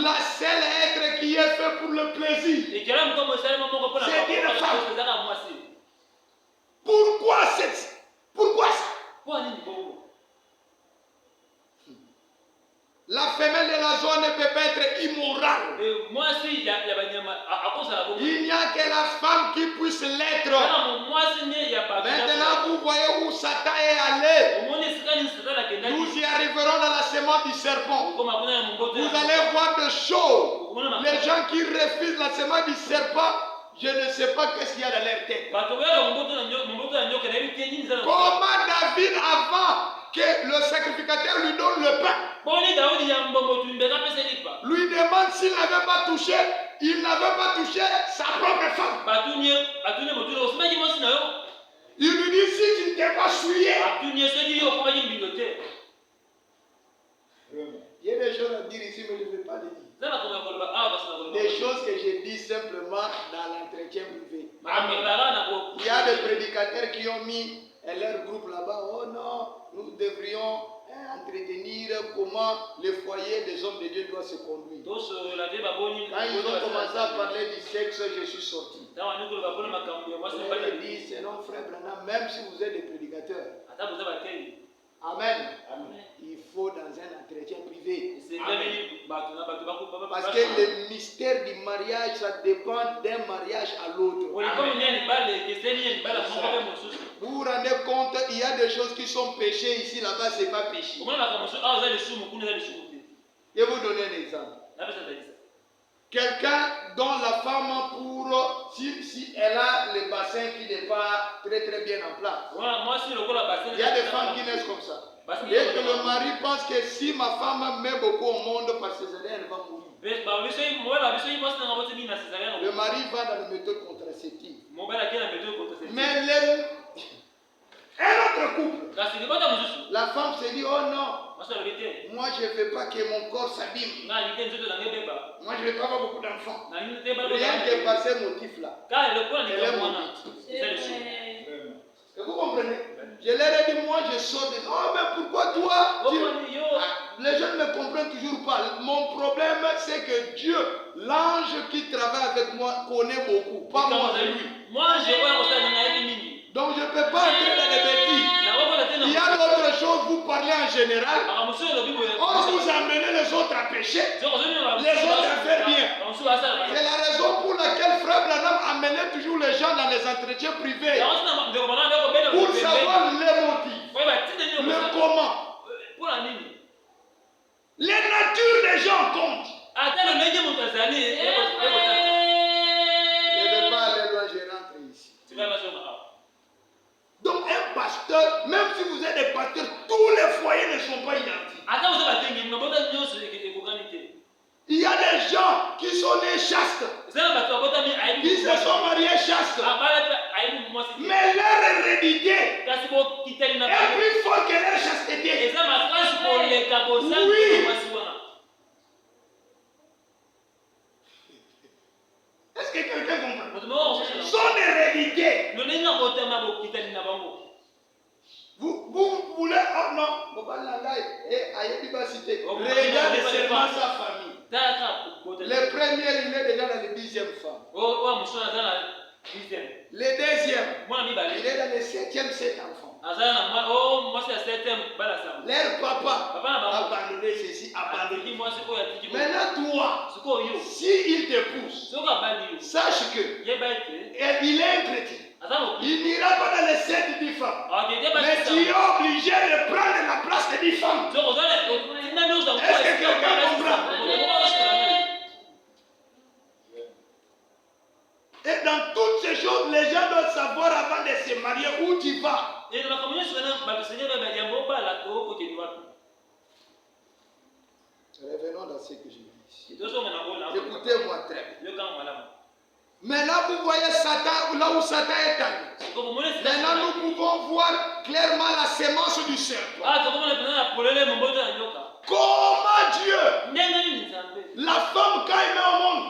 La seule être qui est fait pour le plaisir, c'est une femme. Pourquoi ça? La femelle de la zone ne peut pas être immorale. Il n'y a que la femme qui puisse l'être. Maintenant, vous voyez où Satan est allé. Nous y arriverons dans la semence du serpent. Vous allez voir des choses Les gens qui refusent la semence du serpent, je ne sais pas qu'est-ce qu'il y a dans leur tête. Comment David, avant que le sacrificateur lui donne le pain, lui demande s'il n'avait pas touché, il n'avait pas touché sa propre femme. Il lui dit, si tu ne t'es pas souillé. Il y a des choses à dire ici, mais je ne vais pas les dire. Des choses que je dis simplement dans l'entretien privé. Il y a des prédicateurs qui ont mis leur groupe là-bas. Oh non, nous devrions entretenir comment le foyer des hommes de Dieu doit se conduire. Quand ils ont commencé à parler du sexe, je suis sorti. Je leur ai dit, c'est non frère Branham, même si vous êtes des prédicateurs. Amen. Il faut dans un entretien privé. Amen. Parce que le mystère du mariage, ça dépend d'un mariage à l'autre. Vous vous rendez compte, il y a des choses qui sont péchées ici, là-bas, c'est pas péché. Je vais vous donner un exemple. Quelqu'un dont la femme si elle a le bassin qui n'est pas très très bien en place. Il y a des femmes qui naissent comme ça. Et que le mari pense que si ma femme met beaucoup au monde par césarienne, elle va mourir. Le mari va dans la méthode contraceptive. Mais un autre couple, la femme se dit, oh non, moi je ne veux pas que mon corps s'abîme. Moi je ne veux pas avoir beaucoup d'enfants. Rien que par ce motif-là, elle est maudite. Vous comprenez? Je leur ai dit, moi je sors des... Oh mais pourquoi toi les gens ne comprennent toujours pas. Mon problème c'est que Dieu, l'ange qui travaille avec moi, connaît beaucoup. Pas moi de lui. Donc je ne peux pas entrer dans les bêtises. Il y a d'autres choses, vous parlez en général. On vous amenez les autres à pécher, les autres à faire bien. C'est la raison pour laquelle Frère Branham amenait toujours les gens dans les entretiens privés. Pour savoir les motifs, le comment. Les natures des gens comptent. Je ne vais pas aller loin, je rentre ici. Donc un pasteur, même si vous êtes des pasteurs, tous les foyers ne sont pas identiques. Il y a des gens qui sont nés chastes, qui se sont mariés chastes, mais leur hérédité est plus forte que leur chasteté. Oui. Est-ce que quelqu'un comprend? Son hérédité. Vous voulez, oh non, regardez seulement sa famille. Le premier, il est déjà dans la 10e femme. Le deuxième, il est dans le 7e, 7 enfants. Leur papa a abandonné ceci, abandonné. Maintenant, toi, s'il te pousse, sache que il est un chrétien. Il n'ira pas dans les 7 10 femmes. Mais tu es obligé de prendre la place des 10 femmes. Est-ce que quelqu'un comprend? Et dans toutes ces choses, les gens doivent savoir avant de se marier où tu vas. Revenons dans ce que je dis. Écoutez-moi très bien. Maintenant, vous voyez Satan, là où Satan est allé. Maintenant, nous pouvons voir clairement la sémence du serpent. Comment Dieu, la femme, quand elle met au monde,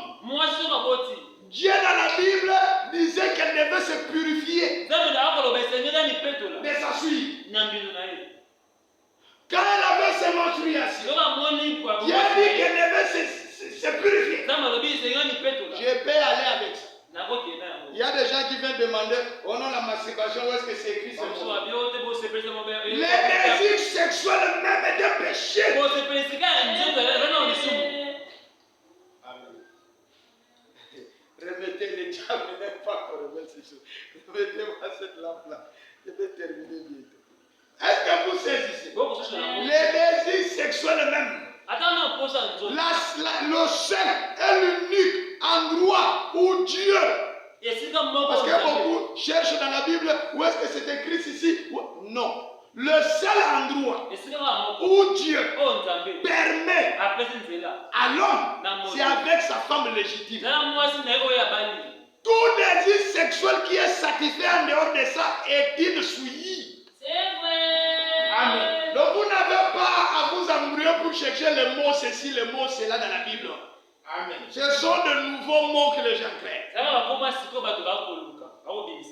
Dieu dans la Bible disait qu'elle devait se purifier de sa suie. Quand elle avait ses menstruations, Dieu dit qu'elle devait se purifier. Je peux aller avec ça. Il y a des gens qui viennent demander, oh non, la masturbation, où est-ce que c'est écrit? Les désirs sexuels même est un péché. Remettez les diables, n'aime pas qu'on remette ces choses. Remettez-moi cette lampe-là. Je vais terminer bientôt. Est-ce que vous saisissez? Les désirs sexuels même Le seul et l'unique endroit où Dieu. Parce que beaucoup cherchent dans la Bible où est-ce que c'est écrit ici. Non. Le seul endroit où Dieu permet à l'homme, c'est avec sa femme légitime. Tout désir sexuel qui est satisfait en dehors de ça est une souillie. C'est vrai. Amen. Donc vous n'avez pas à vous embrouiller pour chercher le mot ceci, le mot cela dans la Bible. Amen. Ce sont de nouveaux mots que les gens créent.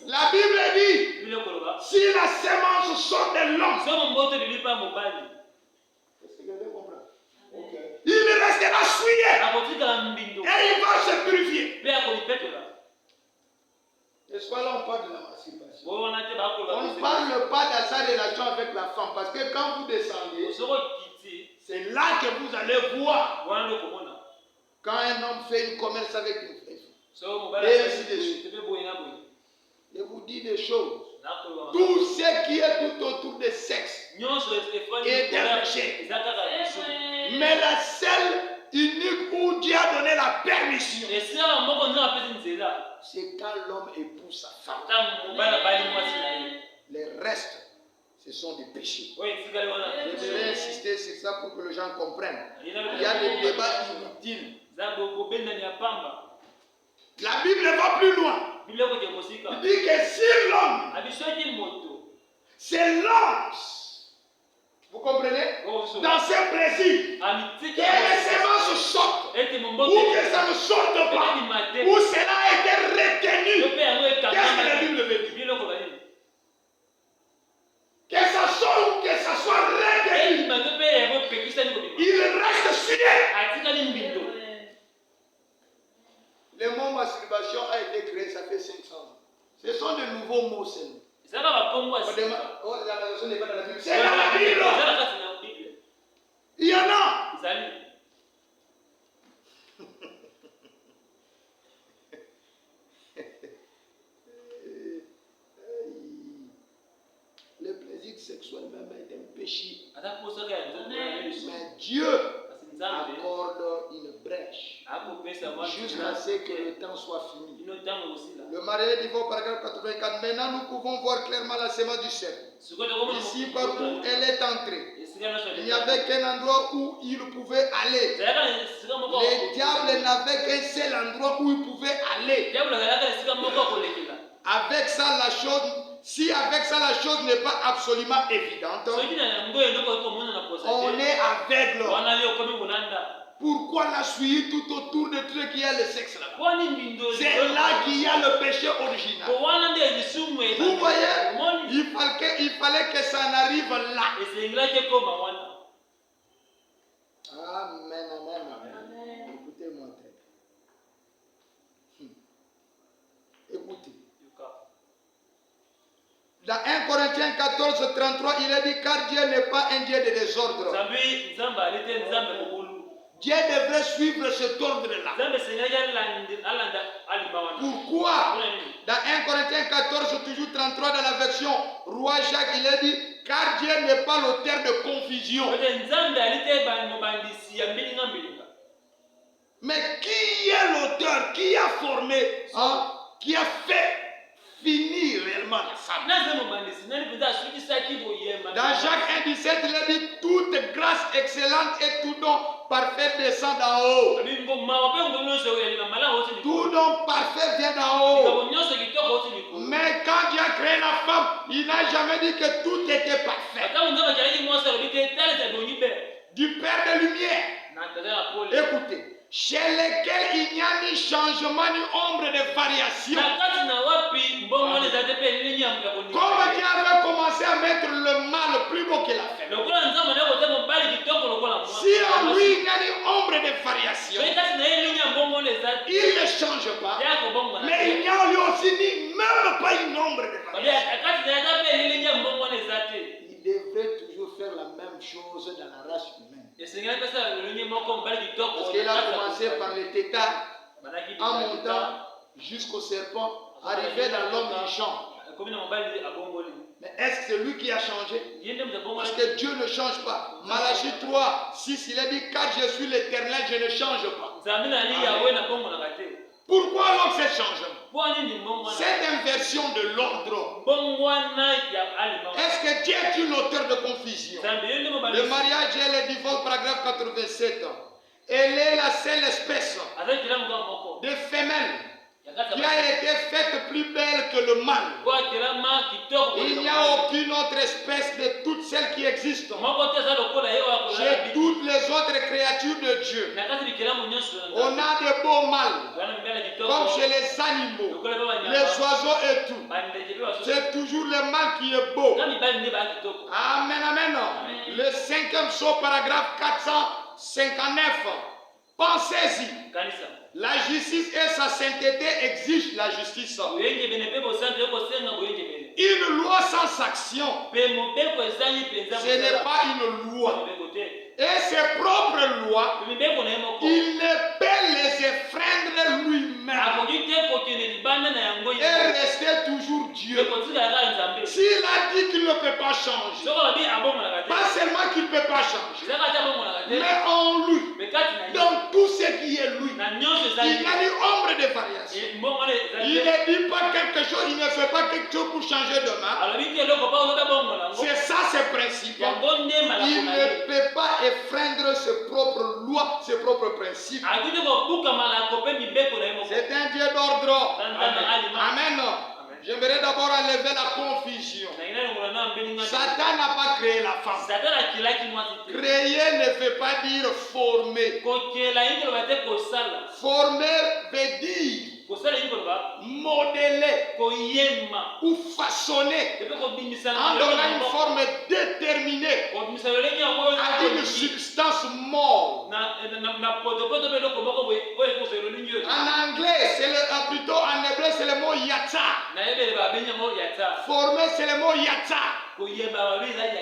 La Bible dit, si la semence sort de l'homme, il restera souillé et il va se purifier. N'est-ce pas là on parle de la masturbation? On ne parle pas de sa relation avec la femme parce que quand vous descendez, c'est là que vous allez voir quand un homme fait une commerce avec une femme. Et ainsi de suite. Je vous dis des choses. Tout ce qui est tout autour du sexe est un péché. Mais la seule unique où Dieu a donné la permission, c'est quand l'homme épouse sa femme. Les restes, ce sont des péchés. Je vais insister sur ça pour que les gens comprennent. Il y a des débats inutiles. La Bible va plus loin. Il dit que si l'homme, c'est l'homme, vous comprenez, dans ses plaisirs, que les semences sortent, ou que ça ne sorte pas, ou cela a été retenu, qu'est-ce que la Bible veut dire? Que ça sorte ou que ça soit retenu, il reste souillé. Le mot masturbation a été créé, ça fait 500 ans. Ce sont de nouveaux mots seulement. La masturbation n'est pas dans la Bible. C'est dans la Bible. Il y en a. Le plaisir sexuel même est un péché. Mais Dieu accorde une brèche jusqu'à ce que le temps soit fini. Le mariage divorce, paragraphe 84. Maintenant, nous pouvons voir clairement la semence du cerf. Ici, par où elle est entrée, il n'y avait qu'un endroit où il pouvait aller. Les diables n'avaient qu'un seul endroit où ils pouvaient aller. Avec ça, la chose, si avec ça la chose n'est pas absolument évidente, on est aveugle. Pourquoi la suivre tout autour de trucs qui a le sexe là? C'est là qu'il y a le péché original. Vous voyez, il fallait que ça n'arrive là. Amen, amen, amen. Écoutez-moi très bien. Écoutez. Dans 1 Corinthiens 14, 33, il est dit car Dieu n'est pas un Dieu de désordre. Dieu devrait suivre cet ordre-là. Pourquoi? Dans 1 Corinthiens 14, toujours 33, dans la version Roi Jacques, il est dit car Dieu n'est pas l'auteur de confusion. Mais qui est l'auteur? Qui a formé? Qui a fait finir réellement la femme? Dans Jacques 1,17, il a dit toute grâce excellente et tout don parfait descend d'en haut. Tout don parfait vient d'en haut. Mais quand Dieu a créé la femme, il n'a jamais dit que tout était parfait. Du Père de lumière. Écoutez. Chez lesquels il n'y a ni changement ni ombre de variation. Comme Dieu avait commencé à mettre le mal plus beau que la femme. Si en lui il n'y a ni ombre de variation, il ne change pas. Mais il n'y a en lui aussi ni même pas une ombre de variation. Il devrait toujours faire la même chose dans la race humaine. Parce qu'il a commencé par les tétards, en montant jusqu'au serpent, arrivé dans l'homme méchant. Mais est-ce que c'est lui qui a changé? Parce que Dieu ne change pas. Malachie 3, 6, il a dit, car je suis l'Éternel, je ne change pas. Pourquoi alors ce changement? Cette inversion de l'ordre. Est-ce que Dieu est une auteur de confusion? Le mariage et le divorce, paragraphe 87. Elle est la seule espèce de femelle qui a été faite plus belle que le mâle. Il n'y a aucune autre espèce de toutes celles qui existent. Chez toutes les autres créatures de Dieu, on a de beaux mâles, comme chez les animaux, les oiseaux et tout. C'est toujours le mâle qui est beau. Amen, amen. Le 5e psaume, paragraphe 459. Pensez-y. La justice et sa sainteté exigent la justice. Une loi sans action, ce n'est pas une loi. Et ses propres lois, il ne peut les enfreindre lui-même et rester toujours Dieu. S'il a dit qu'il ne peut pas changer, pas seulement qu'il ne peut pas changer, mais en lui, dans tout ce qui est lui, il y a une ombre de variation. Il ne dit pas quelque chose, il ne fait pas quelque chose pour changer demain. C'est ça ses principes. Il ne peut pas effreindre ses propres lois, ses propres principes. C'est un Dieu d'ordre. Amen. J'aimerais d'abord enlever la confusion. Satan n'a pas créé la femme. Créer ne veut pas dire former. Former veut dire modeler ou façonner en donnant une forme déterminée à une substance molle. En anglais, plutôt en hébreu, c'est le mot yatsa. Former, c'est le mot yatsa,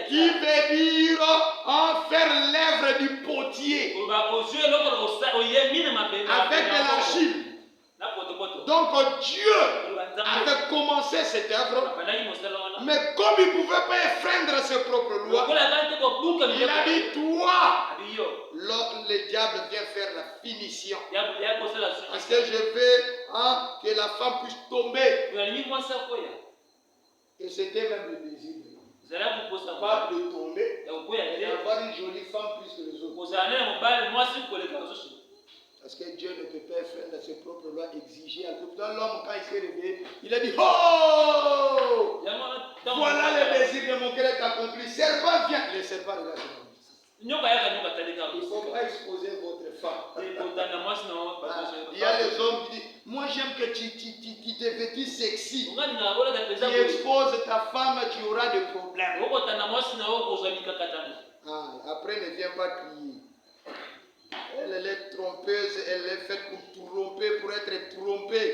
qui veut dire en faire l'œuvre du potier avec de l'argile. Donc Dieu avait commencé cette œuvre, mais comme il ne pouvait pas effreindre ses propres lois, il a dit, toi, le diable vient faire la finition. Parce que je veux que la femme puisse tomber. Et c'était même le désir de l'homme. Pas de tomber et avoir une jolie femme plus que les autres. Parce que Dieu ne peut pas effreindre ses propres lois exigées. Dans l'homme, quand il s'est réveillé, il a dit, oh, voilà le désir de mon cœur est accompli. Serpent, viens. Le serpent regarde. Il ne faut pas exposer votre femme. Il y a les hommes qui disent, moi j'aime que tu te vêtis sexy. Tu exposes ta femme, tu auras des problèmes. Après, ne viens pas crier. Elle est trompeuse, elle est faite pour tromper, pour être trompée.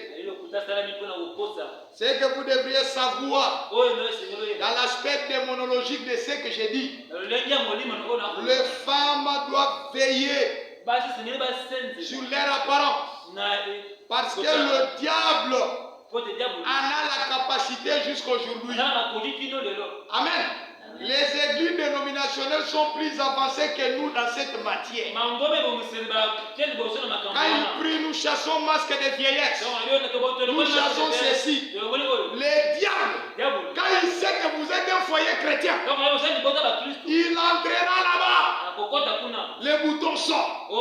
C'est que vous devriez savoir, dans l'aspect démonologique de ce que j'ai dit, les femmes doivent veiller sur leur apparence. Parce que le diable en a la capacité jusqu'aujourd'hui. Amen. Les églises dénominationnelles sont plus avancées que nous dans cette matière. Quand ils prient, nous chassons masque de vieillesse. Nous chassons ceci. Le diable, quand il sait que vous êtes un foyer chrétien, il entrera là-bas. Les boutons sortent. Et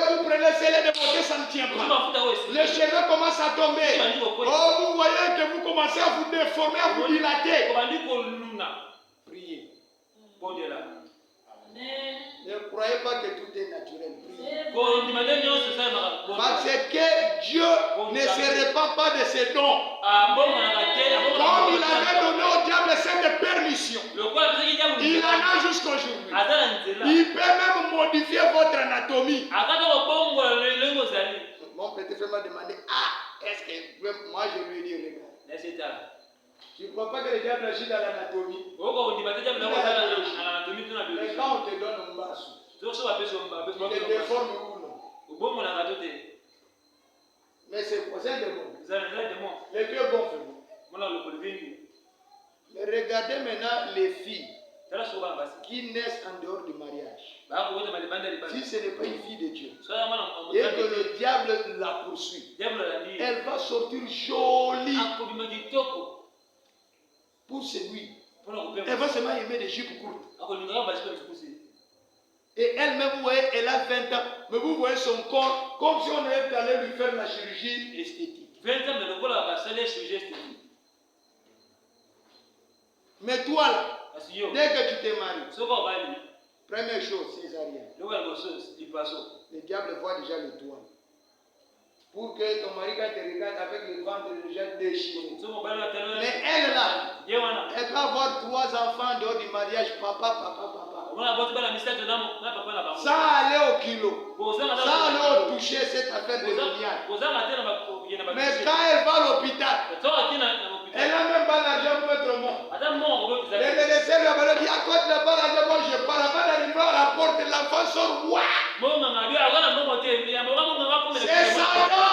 vous prenez celle de beauté, ça ne tient pas. Les cheveux commencent à tomber. Oh, vous voyez que vous commencez à vous déformer, à vous dilater. Priez. Ne croyez pas que tout est naturel. Priez. Parce que Dieu ne se répand pas de ses dons. Comme il avait donné au diable cette permission, il en a jusqu'aujourd'hui. Il peut même modifier votre anatomie. Mon petit frère m'a demandé, est-ce que moi je lui ai dit, regarde. Tu ne crois pas que le diable agit dans l'anatomie? Mais quand on te donne un bassou, tu te déformes ou non? Mais c'est un démon. Les pieds gonflent. Mais regardez maintenant les filles qui naissent en dehors du mariage. Si ce n'est pas une fille de Dieu et que le diable la poursuit, elle va sortir jolie pour séduire. Elle va seulement aimer des jupes courtes. Et elle-même, vous voyez, elle a 20 ans, mais vous voyez son corps comme si on était allé lui faire la chirurgie esthétique. 20 ans, mais le corps a passé les chirurgies esthétiques. Mais toi là, dès que tu t'es marié, première première chose, césarienne. Le diable voit déjà le toit. Pour que ton mari, quand te regarde avec le ventre déjà déchiré. Mais elle là, elle peut avoir 3 enfants dehors du mariage, papa. Sans aller au kilo, sans aller au toucher cette affaire de milliards. Mais quand elle va à l'hôpital, elle n'a même pas l'argent pour mettre au monde. Les médecins lui ont dit, à quoi tu n'as pas l'argent? Moi je parle. Avant d'arriver à la porte, l'enfant sort. Ouah! C'est Satan!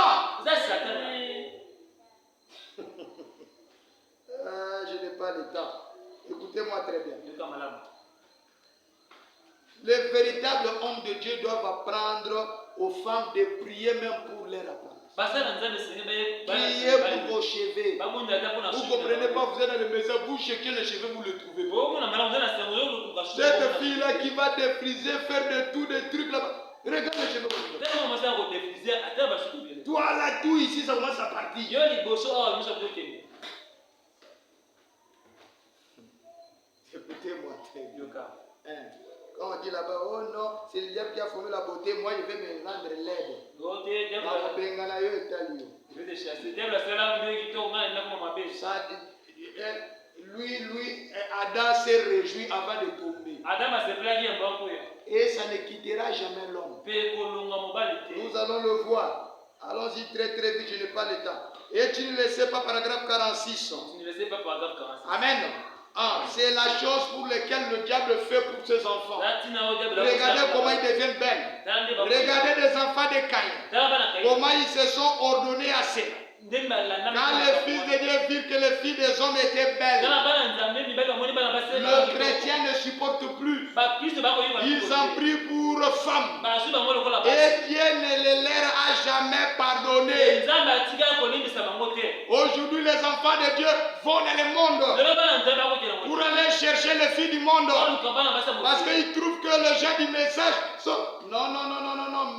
Je n'ai pas le temps. Écoutez-moi très bien. Les véritables hommes de Dieu doivent apprendre aux femmes de prier même pour leur apparence. Priez pour vos cheveux. Vous ne comprenez pas, vous êtes dans le maison, vous cherchez les cheveux, vous ne les trouvez pas. Cette fille-là qui va défriser, faire de tout, des trucs là-bas. Regarde les cheveux. Toi là, tout ici, ça commence à partir. Écoutez-moi très bien. Quand on dit là-bas, oh non, c'est le diable qui a formé la beauté, moi je vais me rendre laide. Lui, Adam s'est réjoui avant de tomber. Et ça ne quittera jamais l'homme. Nous allons le voir. Allons-y très très vite, je n'ai pas le temps. Et tu ne le sais pas, paragraphe 46. Amen. C'est la chose pour laquelle le diable fait pour ses enfants. Regardez comment ils deviennent belles. Regardez les enfants de Caïn. Comment ils se sont ordonnés à cela. Quand les fils de Dieu virent que les filles des hommes étaient belles, le chrétien ne supporte plus. Ils en prient pour femmes. Et Dieu ne les leur a jamais pardonné. Aujourd'hui, les enfants de Dieu vont dans le monde pour aller chercher les filles du monde. Parce qu'ils trouvent que les gens du message sont... Non.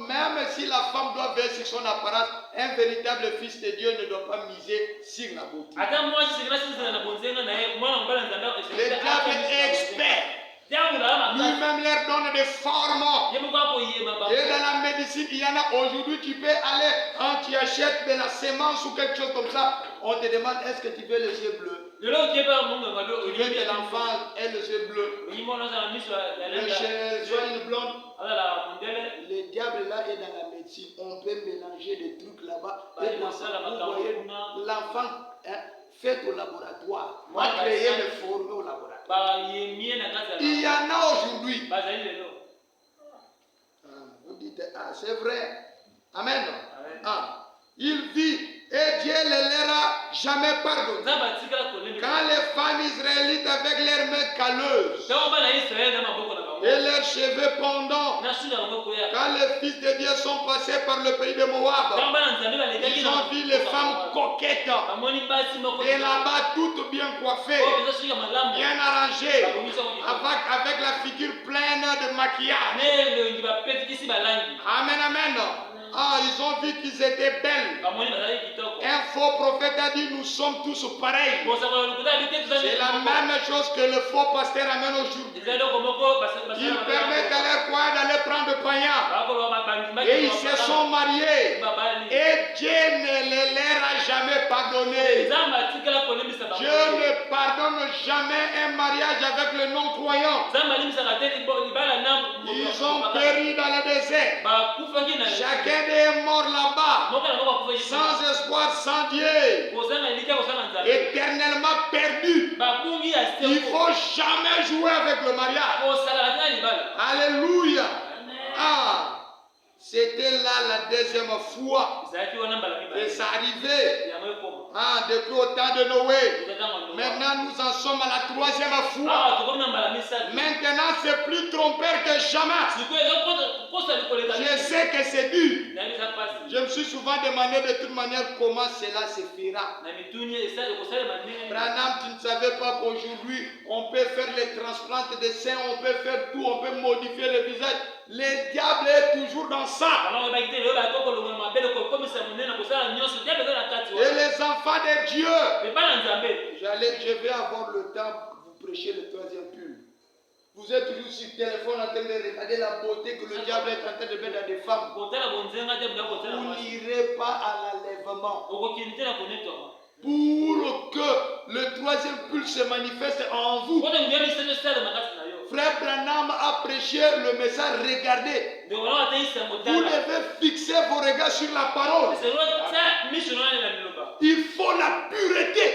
Même si la femme doit verser son apparence, un véritable fils de Dieu ne doit pas miser sur la beauté. Le diable est expert. Lui-même leur donne des formes. Et dans la médecine, il y en a aujourd'hui, tu peux aller, quand tu achètes de la semence ou quelque chose comme ça, on te demande est-ce que tu veux les yeux bleus? Tu veux que l'enfant ait les yeux bleus? Soit une blonde. Le diable là est dans la médecine. On peut mélanger des trucs là-bas. Et vous voyez, l'enfant fait au laboratoire. Va créer le former au laboratoire. Il y en a aujourd'hui. Vous dites, c'est vrai. Amen. Il vit et Dieu ne leur a jamais pardonné. Quand les femmes israélites avec leurs mains calleuses et leurs cheveux pendants, quand les fils de Dieu sont passés par le pays de Moab, ils ont vu les femmes coquettes et là-bas toutes bien coiffées, bien arrangées, avec la figure pleine de maquillage. Amen. Ils ont vu qu'ils étaient belles. Un faux prophète a dit nous sommes tous pareils. C'est la même chose que le faux pasteur amène aujourd'hui. Ils permettent à leur coin d'aller prendre païen. Et ils se sont mariés. Et Dieu ne les leur a jamais pardonné. Dieu ne pardonne jamais un mariage avec le non-croyant. Ils ont péri dans le désert. Chacun est mort là-bas, sans espoir, sans Dieu, éternellement perdu. Il ne faut jamais jouer avec le mariage. Alléluia. C'était là la deuxième fois. Et ça arrivait depuis au temps de Noé. Maintenant, nous en sommes à la troisième fois. Maintenant, c'est plus trompeur que jamais. Je sais que c'est dur. Je me suis souvent demandé de toute manière comment cela se fera. Branham, tu ne savais pas qu'aujourd'hui, on peut faire les transplants de seins, on peut faire tout, on peut modifier le visage. Le diable est toujours dans ça. Et les enfants de Dieu, je vais avoir le temps pour vous prêcher le troisième pull. Vous êtes toujours sur le téléphone en train de regarder la beauté que le diable est en train de mettre dans des femmes. Vous n'irez pas à l'enlèvement. Pour que le troisième pull se manifeste en vous. Frère Branham a prêché le message, regardez. Vous devez fixer vos regards sur la parole. Il faut la pureté.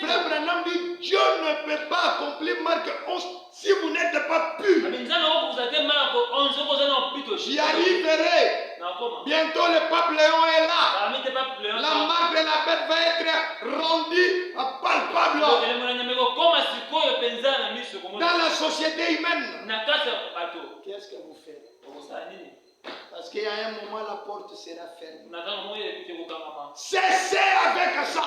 Frère Branham dit, Dieu ne peut pas accomplir Marc 11 si vous n'êtes pas pur. J'y arriverai. Bientôt le pape Léon est là. La marque de la bête va être rendue palpable dans la société humaine. Qu'est-ce que vous faites? Parce qu'il y a un moment la porte sera fermée. Cessez avec ça.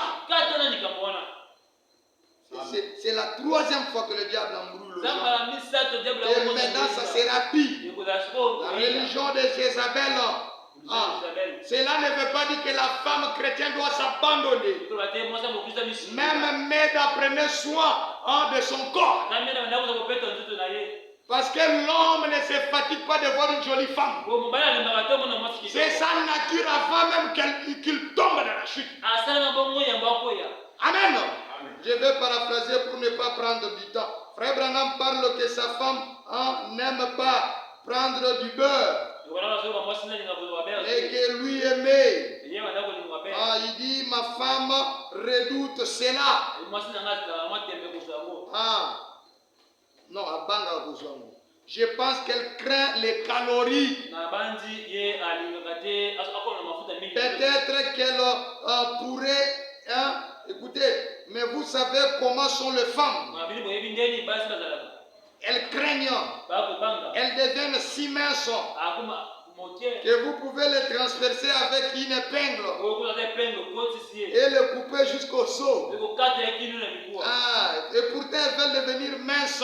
C'est la troisième fois que le diable embrouille le gens. Et maintenant ça sera pire. La religion de Jézabel. Cela ne veut pas dire que la femme chrétienne doit s'abandonner. Même Mède prenait soin de son corps. Parce que l'homme ne se fatigue pas de voir une jolie femme. C'est sa nature avant même qu'il tombe dans la chute. Amen. Je vais paraphraser pour ne pas prendre du temps. Frère Branham parle que sa femme n'aime pas prendre du beurre. Et que lui aimait. Il dit, ma femme redoute cela. Non, je pense qu'elle craint les calories. Peut-être qu'elle pourrait... écoutez, mais vous savez comment sont les femmes. Elles craignent. Elles deviennent si minces que vous pouvez les transpercer avec une épingle et les couper jusqu'au seau. Et pourtant elles veulent devenir minces.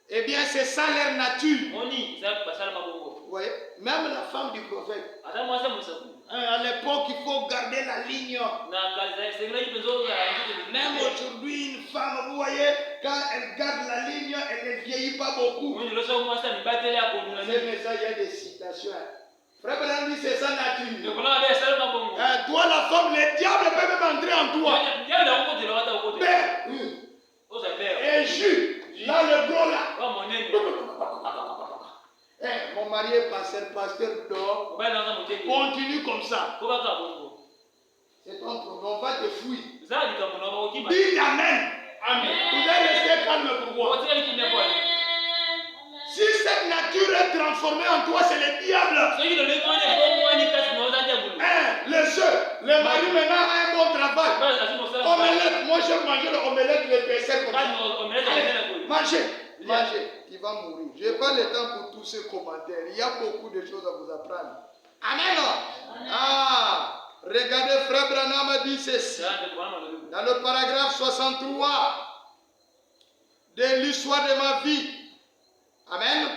Eh bien c'est ça leur nature. Vous voyez, même la femme du prophète. À l'époque, il faut garder la ligne. Même aujourd'hui, une femme, vous voyez, quand elle garde la ligne, elle ne vieillit pas beaucoup. C'est message, il y a des citations. Frère Branham dit, c'est sa nature. Toi, la femme, le diable peut même entrer en toi. Et Jules, là, le gros là. Mon mari est pasteur dehors. Continue comme ça. C'est ton problème. On va te fouiller. Dis Amen. Amen. Vous allez rester calme pour moi. Si cette nature est transformée en toi, c'est le diable. Le mari maintenant a un bon travail. Omelette, moi j'aime manger l'omelette, le dessert comme ça. Mangez. Il va mourir. Je n'ai pas le temps pour tous ces commentaires. Il y a beaucoup de choses à vous apprendre. Amen. Regardez, frère Branham dit ceci. Dans le paragraphe 63 de l'histoire de ma vie. Amen.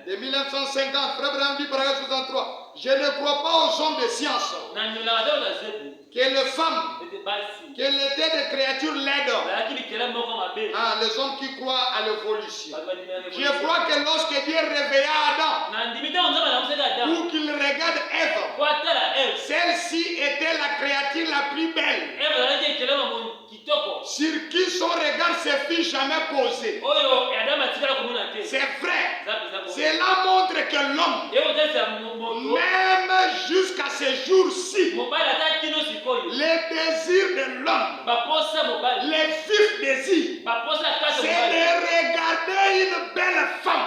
De 1950, frère Branham dit paragraphe 63. Je ne crois pas aux hommes de science. Que les femmes, qu'elles étaient des créatures laides. Les hommes qui croient à l'évolution. Je crois que lorsque Dieu réveilla Adam, ou qu'il regarde Ève, celle-ci était la créature la plus belle, sur qui son regard ne se fit jamais poser. C'est vrai. Cela montre que l'homme, même jusqu'à ce jour-ci, les désirs de l'homme, les vifs désirs, c'est de regarder une belle femme.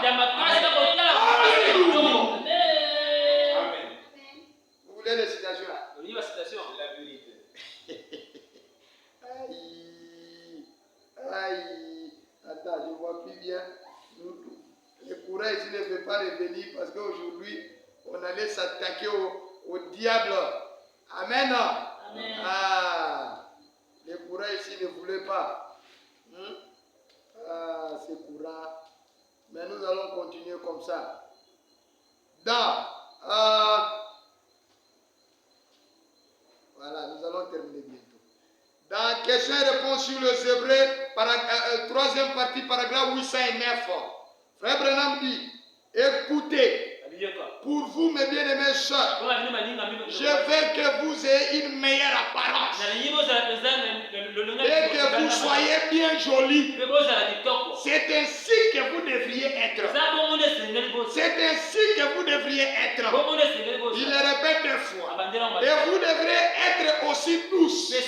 Alléluia. pourra ici ne veut pas revenir parce qu'aujourd'hui, on allait s'attaquer au diable. Amen. Amen. Ah, les courants ici ne voulaient pas. Ah, ces courants. Mais nous allons continuer comme ça. Voilà, nous allons terminer bientôt. Dans question et réponse sur les Hébreux, troisième partie, paragraphe 809. Frère Branham dit, écoutez, pour vous, mes bien-aimés sœurs, je veux que vous ayez une meilleure apparence et que vous soyez bien jolis. C'est ainsi que vous devriez être. C'est ainsi que vous devriez être. Il le répète deux fois. Et vous devrez être aussi douce et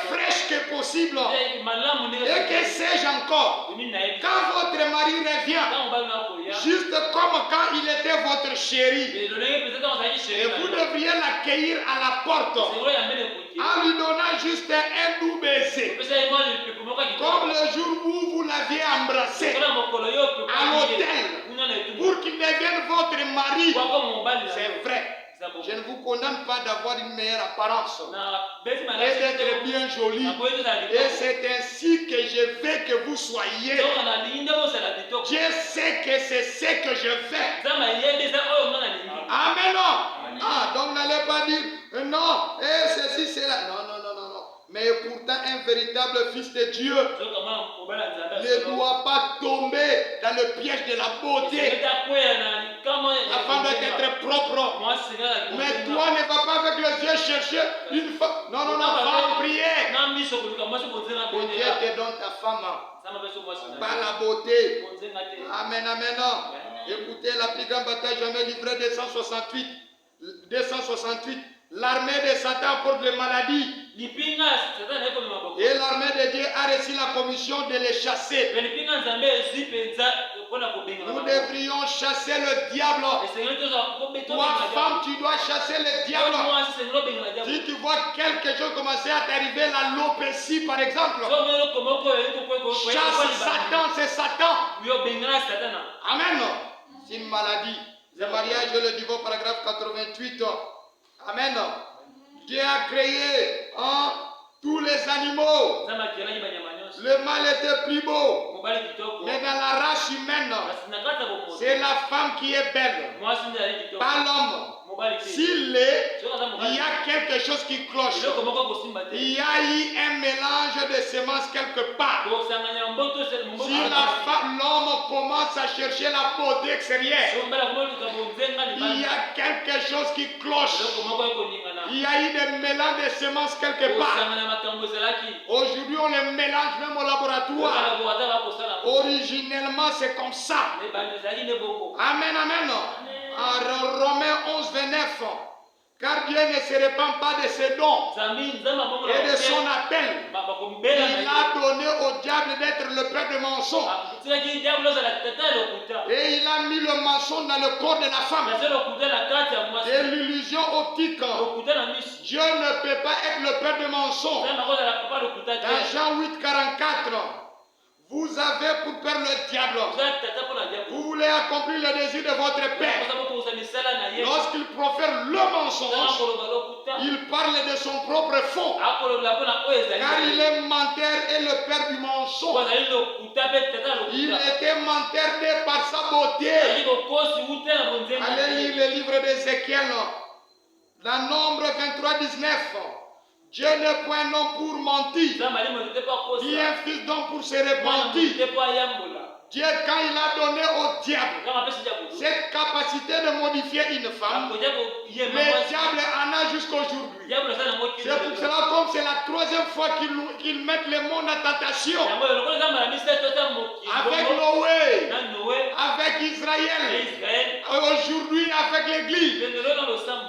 fraîche que possible. Et que sais-je encore? Quand votre mari revient, juste comme quand il était votre chéri, et vous devriez l'accueillir à la porte en lui donnant juste un doux baiser, comme le jour où vous l'aviez embrassé à l'hôtel, pour qu'il devienne votre mari. C'est vrai. Je ne vous condamne pas d'avoir une meilleure apparence et d'être bien joli. Et c'est ainsi que je veux que vous soyez. Dieu sait que c'est ce que je fais. Amen. Ah, donc n'allez pas dire non, et ceci, c'est là. Non. Mais pourtant, un véritable fils de Dieu ne doit pas tomber dans le piège de la beauté afin d'être propre. Mais toi ne vas pas avec les yeux chercher une femme. Non, va prier. Pour Dieu te donne ta femme par la beauté. Amen. Écoutez, la plus grande bataille jamais livrée, 268. L'armée de Satan porte les maladies. Et l'armée de Dieu a reçu la commission de les chasser. Nous devrions chasser le diable. Toi, femme, tu dois chasser le diable. Si tu vois quelque chose commencer à t'arriver, l'alopécie par exemple, chasse Satan, c'est Satan. Amen. C'est une maladie. Le mariage et le divorce, paragraphe 88. Amen. Dieu a créé tous les animaux. Le mâle était plus beau. Mais dans la race humaine, c'est la femme qui est belle, pas l'homme. S'il est, il y a quelque chose qui cloche. Il y a eu un mélange de semences quelque part. Si l'homme commence à chercher la beauté extérieure, il y a quelque chose qui cloche. Il y a eu des mélanges de semences quelque part. Aujourd'hui, on les mélange même au laboratoire. Originellement, c'est comme ça. Amen. En Romains 11, 29. Car Dieu ne se répand pas de ses dons et de son appel. Il a donné au diable d'être le père de mensonges. Et il a mis le mensonge dans le corps de la femme. C'est l'illusion optique. Dieu ne peut pas être le père de mensonges. Dans Jean 8, 44. Vous avez pour père le diable. Vous voulez accomplir le désir de votre père. Lorsqu'il profère le mensonge, il parle de son propre fond. Car il est menteur et le père du mensonge. Il était menteur né par sa beauté. Allez lire le livre d'Ézéchiel. Dans Nombre 23, 19. Dieu n'est point un homme pour mentir, ni un fils d'homme pour se repentir. Dieu, quand il a donné au diable cette capacité de modifier une femme, le diable en a jusqu'aujourd'hui. C'est pour cela, comme c'est la troisième fois qu'il met le monde en tentation, avec Noé, avec Israël, aujourd'hui avec l'Église,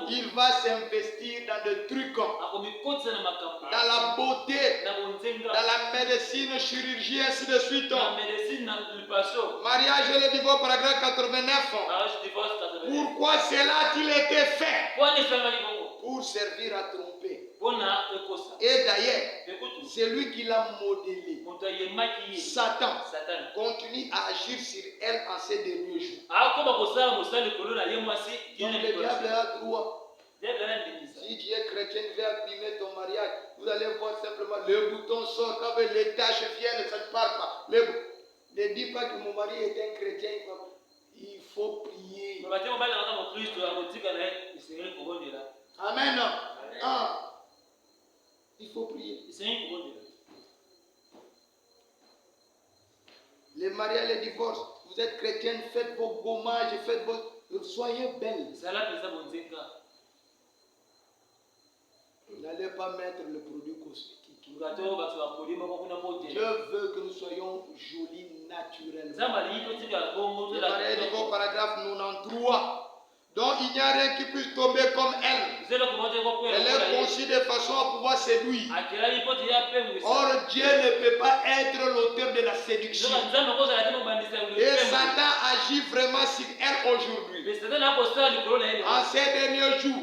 il va s'investir dans des trucs, dans la beauté, dans la médecine, chirurgie, ainsi de suite. Mariage et le divorce, paragraphe 89. Pourquoi cela a-t-il été fait? Pour servir à tromper. Et d'ailleurs, C'est lui qui l'a modélé. Satan continue à agir sur elle en ces derniers jours. Donc le diable a droit. Si tu es chrétien, tu vas abîmer ton mariage. Vous allez voir simplement le bouton sort. Quand les tâches viennent, ça ne part pas. Ne dis pas que mon mari est un chrétien. Il faut prier. Amen. Il faut prier. Les mariages, les divorces. Vous êtes chrétienne, faites vos gommages, faites vos... Soyez belles. N'allez pas mettre le produit cosmétique. Dieu veut que nous soyons jolis naturellement. Le mariage du bon paragraphe 93. Donc il n'y a rien qui puisse tomber comme elle. Elle est conçue de façon à pouvoir séduire. Or Dieu ne peut pas être l'auteur de la séduction. Et Satan agit vraiment sur elle aujourd'hui. En ces derniers jours.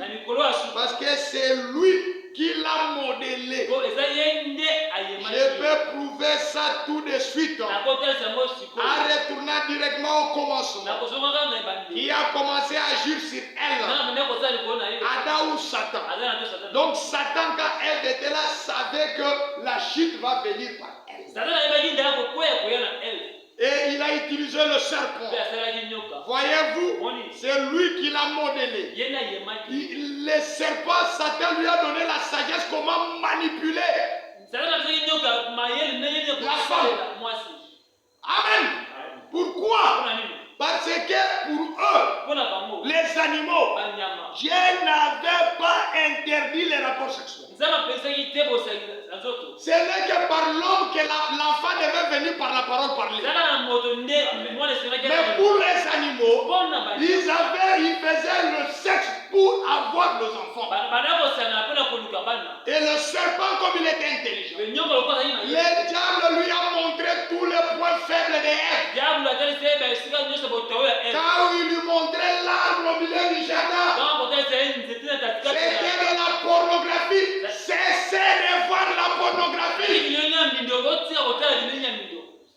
Parce que c'est lui qui l'a modélé. Je peux prouver ça tout de suite. En retournant directement au commencement. Qui a commencé à agir sur elle. Adam ou Satan. Donc Satan, quand elle était là, savait que la chute va venir par elle. Et il a utilisé le serpent. Voyez-vous, c'est lui qui l'a modélé. Le serpent, Satan lui a donné la sagesse comment manipuler la femme. Amen. Pourquoi? Parce que pour eux, les animaux, Dieu n'avait pas interdit les rapports sexuels. Ce n'est que par l'homme que l'enfant devait venir par la parole parler. Mais pour les animaux, ils faisaient le sexe pour avoir des enfants. Et le serpent, comme il était intelligent, le diable lui a montré tous les points faibles de Ève. Quand il lui montrait l'arbre au milieu du jardin, c'était de la pornographie. Cessez de voir la pornographie.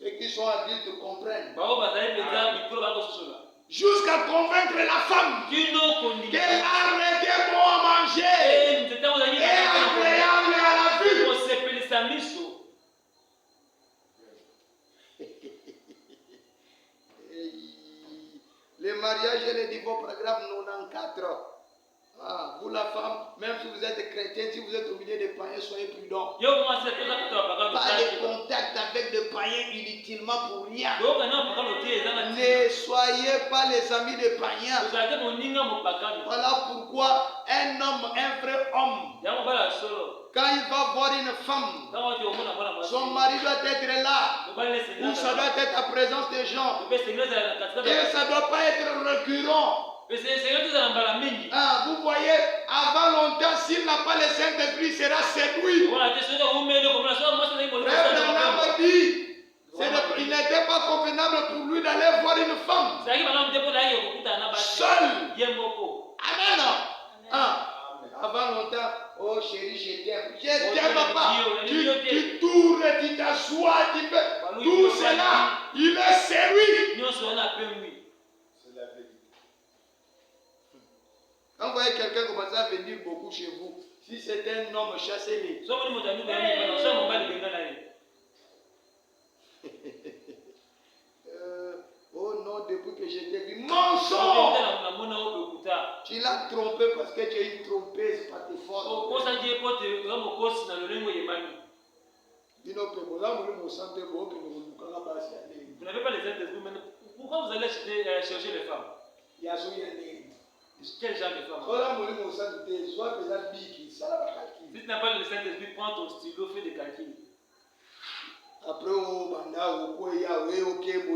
Ceux qui sont adultes comprennent. Jusqu'à convaincre la femme que l'arbre était bon à manger et agréable à la vue. Les mariages et les divorces, paragraphe 94. Vous la femme, même si vous êtes chrétien, si vous êtes au milieu des païens, soyez prudents. Pas de contact avec des païens inutilement pour rien. Ne soyez pas les amis des païens. Voilà pourquoi un homme, un vrai homme, quand il va voir une femme, son mari doit être là, ou ça doit être en présence des gens, et ça ne doit pas être récurrent. Vous voyez, avant longtemps, s'il n'a pas le Saint-Esprit, il sera séduit. Frère Branham dit, il n'était pas convenable pour lui d'aller voir une femme seule. Amen. Avant longtemps, oh chérie, je t'aime. Je t'aime, papa. Tu tournes, tu t'assois, tu fais tout cela. Il est séduit. C'est la vérité. Quand vous voyez quelqu'un commencer à venir beaucoup chez vous, si c'est un homme, chassez-les. Oh non, depuis que je t'ai vu, mensonge! Tu l'as trompé parce que tu es une trompeuse, pas tes forces. Vous n'avez pas les Saint-Esprit, mais pourquoi vous allez chercher les femmes? Quel genre de femme? Si tu n'as pas le Saint-Esprit, prends ton stylo, fais des calculs. Après, au banda, au koya, au kebo,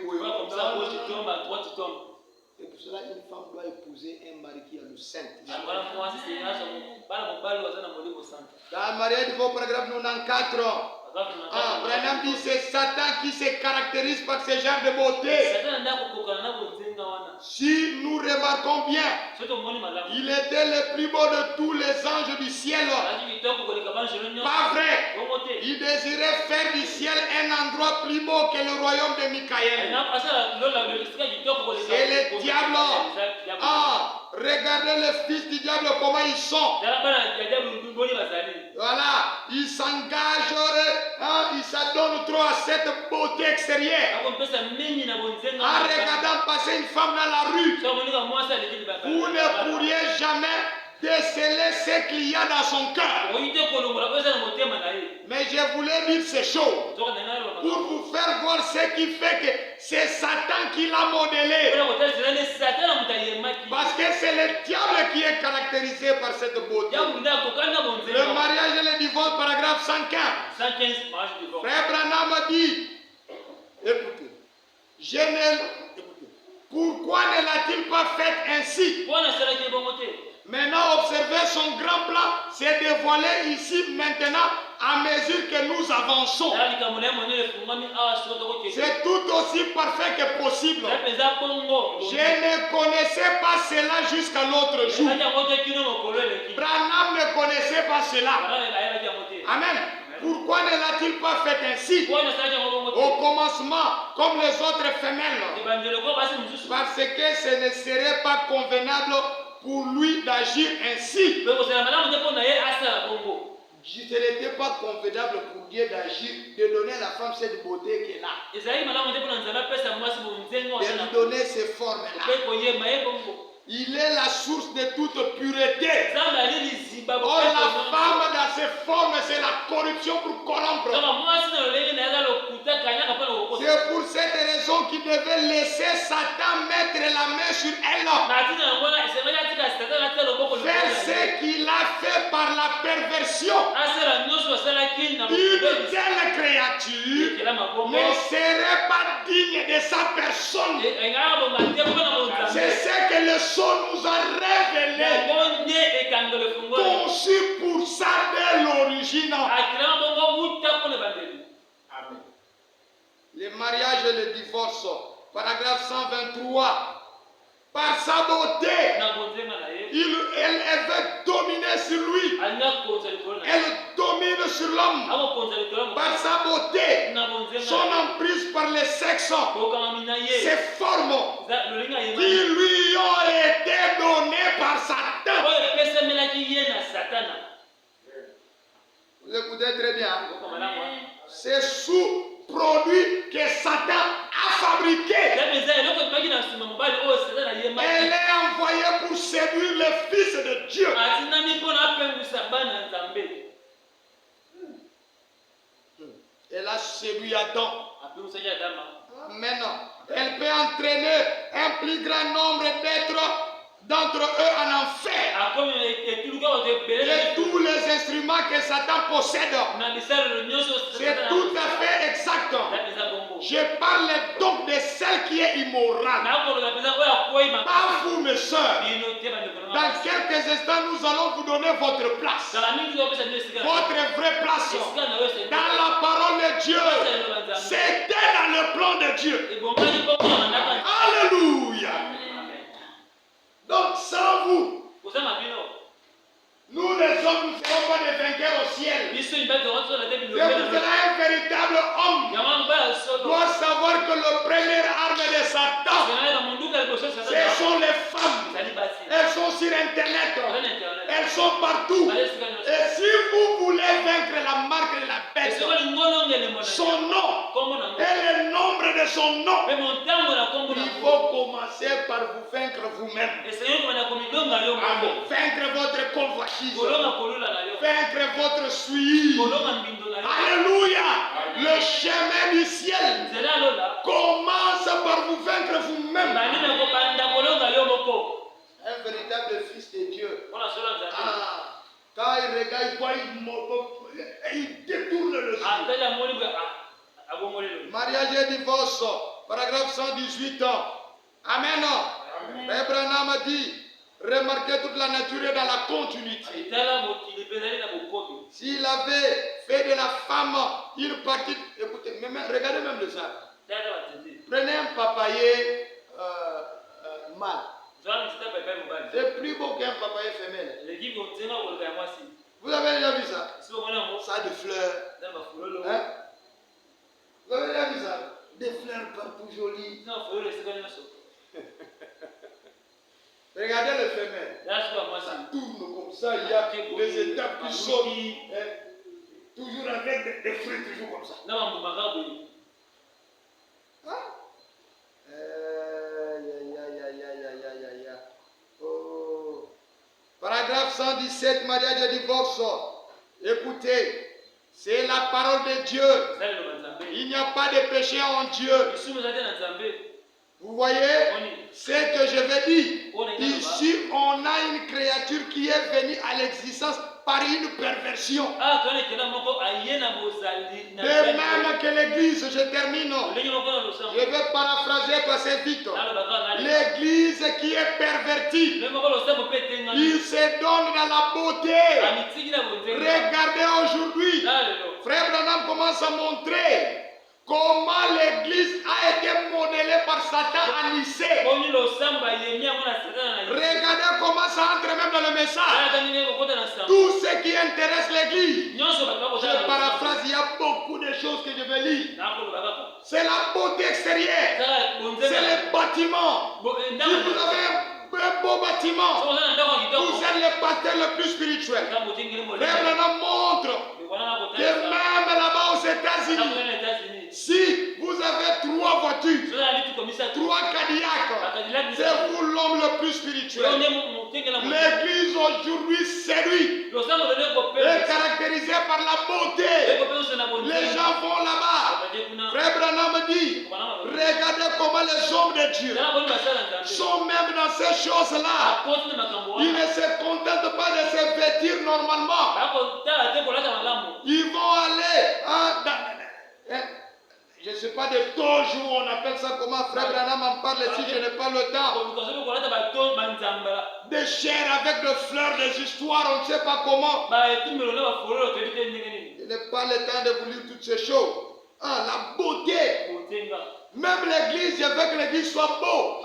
comme ça, gauche tu tombes, à droite tu tombes. C'est pour cela qu'une femme doit épouser un mari qui a le Saint-Esprit. Dans le mariage du paragraphe 94. Branham dit c'est Satan qui se caractérise par ce genre de beauté. Si nous remarquons bien, il était le plus beau de tous les anges du ciel. Pas vrai. Il désirait faire du ciel un endroit plus beau que le royaume de Michaël. C'est le diable. Ah, regardez les fils du diable comment ils sont. Voilà, ils s'engagent, ils s'adonnent trop à cette beauté extérieure. En regardant passer une femme dans la rue, vous ne pourriez jamais déceler ce qu'il y a dans son cœur. Mais je voulais dire ces choses pour vous faire voir ce qui fait que c'est Satan qui l'a modélé. Parce que c'est le diable qui est caractérisé par cette beauté. Le mariage et le divorce, paragraphe 115. Frère Branham dit, écoutez, pourquoi ne l'a-t-il pas fait ainsi? Maintenant, observez son grand plan s'est dévoilé ici maintenant à mesure que nous avançons. C'est tout aussi parfait que possible. Je ne connaissais pas cela jusqu'à l'autre jour. Branham ne connaissait pas cela. Amen. Pourquoi ne l'a-t-il pas fait ainsi? Au commencement, comme les autres femelles. Parce que ce ne serait pas convenable pour lui d'agir ainsi. Ce n'était pas convenable pour Dieu d'agir, de donner à la femme cette beauté qu'elle a. De lui donner ces formes-là. Il est la source de toute pureté. Or, la femme dans ses formes, c'est la corruption pour corrompre. C'est pour cette raison qu'il devait laisser Satan mettre la main sur elle. Faire ce qu'il a fait par la perversion. Une telle créature ne serait pas digne de sa personne. C'est ce que le son nous a révélé. Conçu pour ça dès l'origine. Amen. Le mariage et le divorce, paragraphe 123. Par sa beauté, elle veut dominer sur lui. Elle domine sur l'homme. Par sa beauté, son emprise par le sexe, ses formes qui lui ont été données par Satan. Vous écoutez très bien. C'est sous-produit que Satan a fabriqué. Elle est envoyée pour séduire le Fils de Dieu. Elle a séduit Adam. Maintenant, elle peut entraîner un plus grand nombre d'entre eux en enfer. Et tous les instruments que Satan possède, c'est tout à fait exact. Je parle donc de celle qui est immorale. Pas vous, mes soeurs. Dans quelques instants, nous allons vous donner votre place. Votre vraie place. Dans la parole de Dieu. C'était dans le plan de Dieu. Alléluia. Donc sans vous, nous les hommes ne serons pas des vainqueurs au ciel. C'est pour cela un véritable homme doit savoir que le premier arme de Satan, ce sont les femmes. Elles sont sur Internet. Elles sont partout. Et si vous voulez vaincre la marque de la bête, son nom et le nombre de son nom, il faut commencer par vous vaincre vous-même. Vaincre votre convoitise. Vaincre votre suivi. Alléluia. Le chemin du ciel commence par vous vaincre vous-même. Un véritable fils de Dieu. Quand il regarde, il voit, il détourne le jeu. Mariage et divorce, paragraphe 118. Amen. Frère Branham a dit, remarquez toute la nature est dans la continuité. S'il avait fait de la femme une partie, écoutez, regardez même le ça. Prenez un papayer mâle. C'est plus beau qu'un papayer femelle. Vous avez déjà vu ça? Ça a des fleurs. Hein? Vous avez déjà vu ça? Des fleurs partout jolies. Regardez le femelle. Ça tourne comme ça. Il y a des étapes qui sont toujours avec des fruits, toujours comme ça. Hein? Oh. Paragraphe 117, mariage et divorce. Écoutez, c'est la parole de Dieu. Il n'y a pas de péché en Dieu. Vous voyez ce que je veux dire? Ici, on a une créature qui est venue à l'existence par une perversion. De même que l'église, je termine. Je vais paraphraser passer vite. L'église qui est pervertie, il se donne dans la beauté. Regardez aujourd'hui, Frère Branham commence à montrer comment l'église a été modelée par Satan à Nicée. Regardez comment ça entre même dans le message. Tout ce qui intéresse l'église. Je paraphrase, il y a beaucoup de choses que je vais lire. C'est la beauté extérieure. C'est les bâtiments. Si vous avez un beau bâtiment, vous êtes le pasteur le plus spirituel. Frère Branham montre que même là-bas aux États-Unis, si vous avez 3 voitures, 3 Cadillacs, c'est vous l'homme le plus spirituel. L'église aujourd'hui séduit est caractérisée par la beauté. Les gens vont là-bas. Frère Branham dit, regardez comment les hommes de Dieu sont même dans ces choses-là. Ils ne se contentent pas de se vêtir normalement. Ils vont aller je ne sais pas, des toges, on appelle ça comment, Frère Branham en parle si je n'ai pas le temps. Des chairs avec des fleurs, des histoires, on ne sait pas comment. Je n'ai pas le temps de vous lire toutes ces choses. La beauté. Même l'église, je veux que l'église soit beau.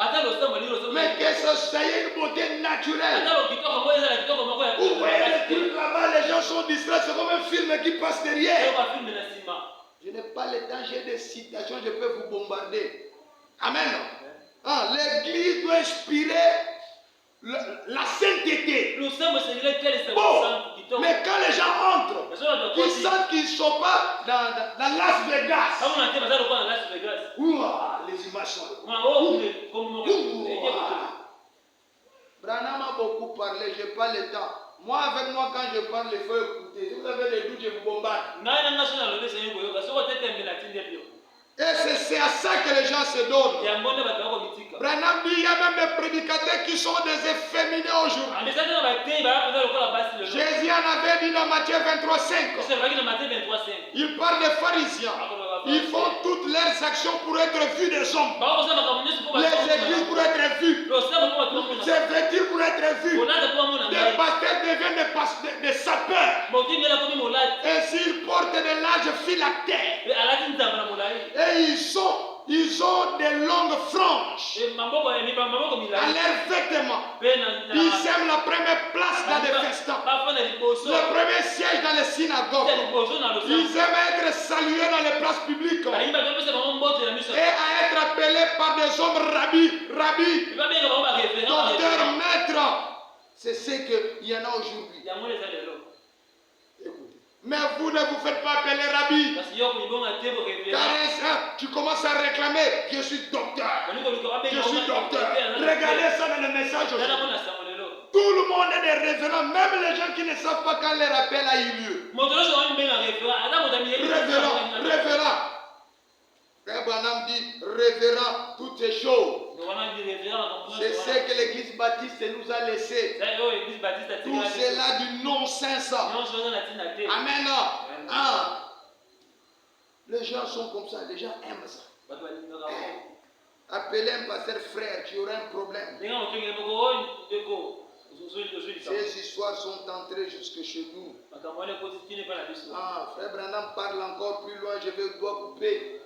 Mais que ce soit une beauté naturelle. Vous voyez les trucs là-bas, les gens sont distraits, c'est comme un film qui passe derrière. Je n'ai pas le temps, j'ai des citations, je peux vous bombarder. Amen. L'église doit inspirer la sainteté. Bon, mais quand les gens entrent, ils sentent qu'ils ne sont pas dans Las Vegas. Ouah, les images sont là. Branham a beaucoup parlé, je n'ai pas le temps. Moi, avec moi, quand je parle, il faut écouter. Si vous avez des doutes, je vous bombarde. Et c'est à ça que les gens se donnent. Branham dit, il y a même des prédicateurs qui sont des efféminés aujourd'hui. Jésus en avait dit dans Matthieu 23:5. Il parle des pharisiens. Ils font toutes leurs actions pour être vus des hommes. Les églises pour être vues. Se vêtir pour être vus. Les pasteurs deviennent des sapeurs. Et s'ils portent des larges phylactères. Et ils ont des longues franges à leurs vêtements. Ils aiment la première place dans les festins, le premier siège dans les synagogues. Ils aiment être salués dans les places publiques et à être appelés par des hommes rabbi, docteur, maître. C'est ce qu'il y en a aujourd'hui. Mais vous ne vous faites pas appeler rabbi. Car tu commences à réclamer, je suis docteur. Je suis docteur. Regardez ça dans le message aujourd'hui. Tout le monde est des révérends, même les gens qui ne savent pas quand leur appel a eu lieu. Révérend. Frère Branham dit révérend toutes ces choses. C'est ce que l'église baptiste nous a laissé. Tout cela du non-sens. Amen. Les gens sont comme ça, les gens aiment ça. Appelez un pasteur frère, tu auras un problème. Ces histoires sont entrées jusque chez nous. Frère Branham parle encore plus loin, je dois couper.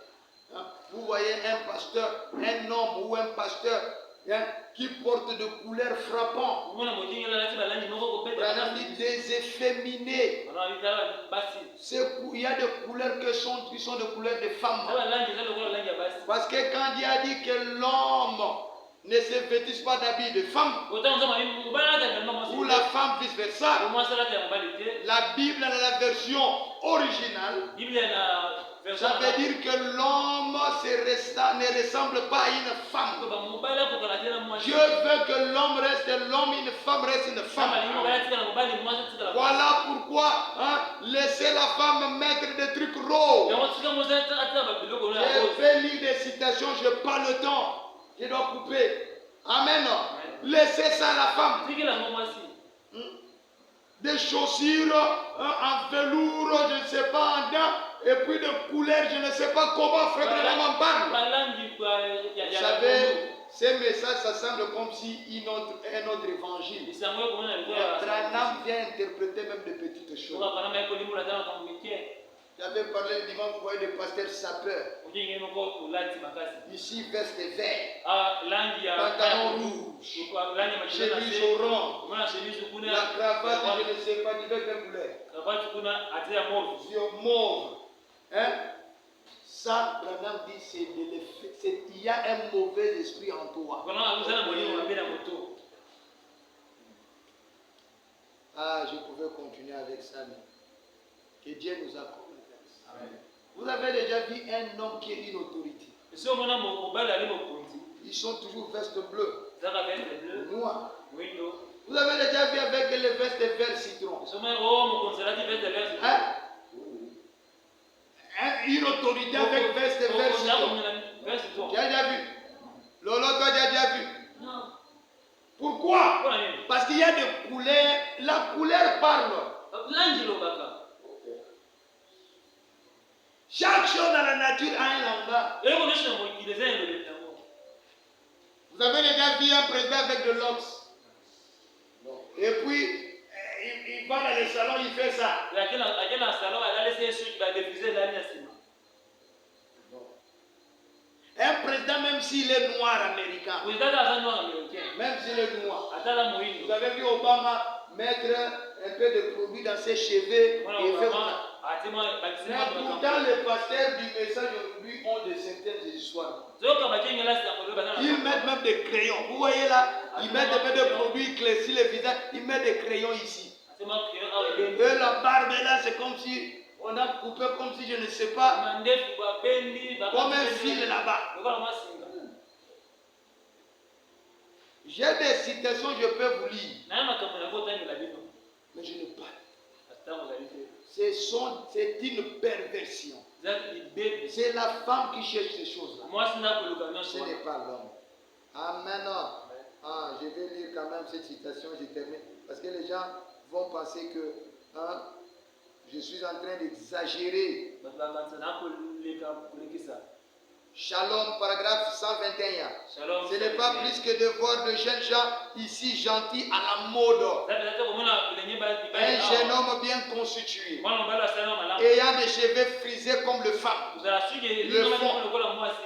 Vous voyez un pasteur, un homme ou un pasteur qui portent de couleurs frappantes. Branham dit des efféminés. Il y a des couleurs qui sont des couleurs de femmes. Parce que quand Dieu a dit que l'homme ne se vêtisse pas d'habits de femme, ou la femme vice versa, la Bible dans la version originale, ça veut dire que l'homme ne ressemble pas à une femme. Dieu veut que l'homme reste l'homme, une femme reste une femme. Voilà pourquoi laissez la femme mettre des trucs roses. Je vais lire des citations, je n'ai pas le temps. Je dois couper. Amen. Laissez ça à la femme. Des chaussures en velours, je ne sais pas, en dents, et puis de couleurs, je ne sais pas comment Frère Branham en parle. Vous savez, ces messages, ça semble comme si un autre évangile. Branham vient interpréter même de petites choses. J'avais parlé le dimanche, vous voyez des pasteurs sapeurs. Ici, veste vert, pantalon rouge, chemise orange, la cravate, je ne sais pas, de quelle couleur. Mauve. Ça, Branham dit, il y a un mauvais esprit en toi. Ah, je pouvais continuer avec ça, mais que Dieu nous accorde. Vous avez déjà vu un homme qui est une autorité. Ils sont toujours veste bleue, noire. Vous avez déjà vu avec les vestes vert citron. Une autorité avec veste vert citron. Tu as déjà vu? Lolo, tu as déjà vu? Non. Pourquoi? Parce qu'il y a des couleurs. La couleur parle. Chaque chose dans la nature a un langage. Vous avez déjà vu un président avec de l'ox. Et puis, il va dans le salon, il fait ça. Un président, même s'il est noir américain, même s'il est noir, vous avez vu Obama mettre un peu de produit dans ses cheveux et faire ça. Mais pourtant, les pasteurs du message aujourd'hui ont de certaines histoires. Ils mettent même des crayons. Vous voyez là, ils mettent un peu de produit, ils éclaircissent le visage, ils mettent des crayons ici. Et la barbe là, c'est comme si on a coupé, comme si je ne sais pas, comme un fil là-bas. J'ai des citations, je peux vous lire. Mais je ne parle. C'est une perversion. C'est la femme qui cherche ces choses-là. Ce n'est pas l'homme. Amen. Je vais lire quand même cette citation, je termine. Parce que les gens vont penser que je suis en train d'exagérer. Shalom, paragraphe 121. Shalom, ce n'est pas plus que de voir de jeunes gens ici gentils à la mode. Un jeune homme bien constitué, ayant des cheveux frisés comme le femme, le fond,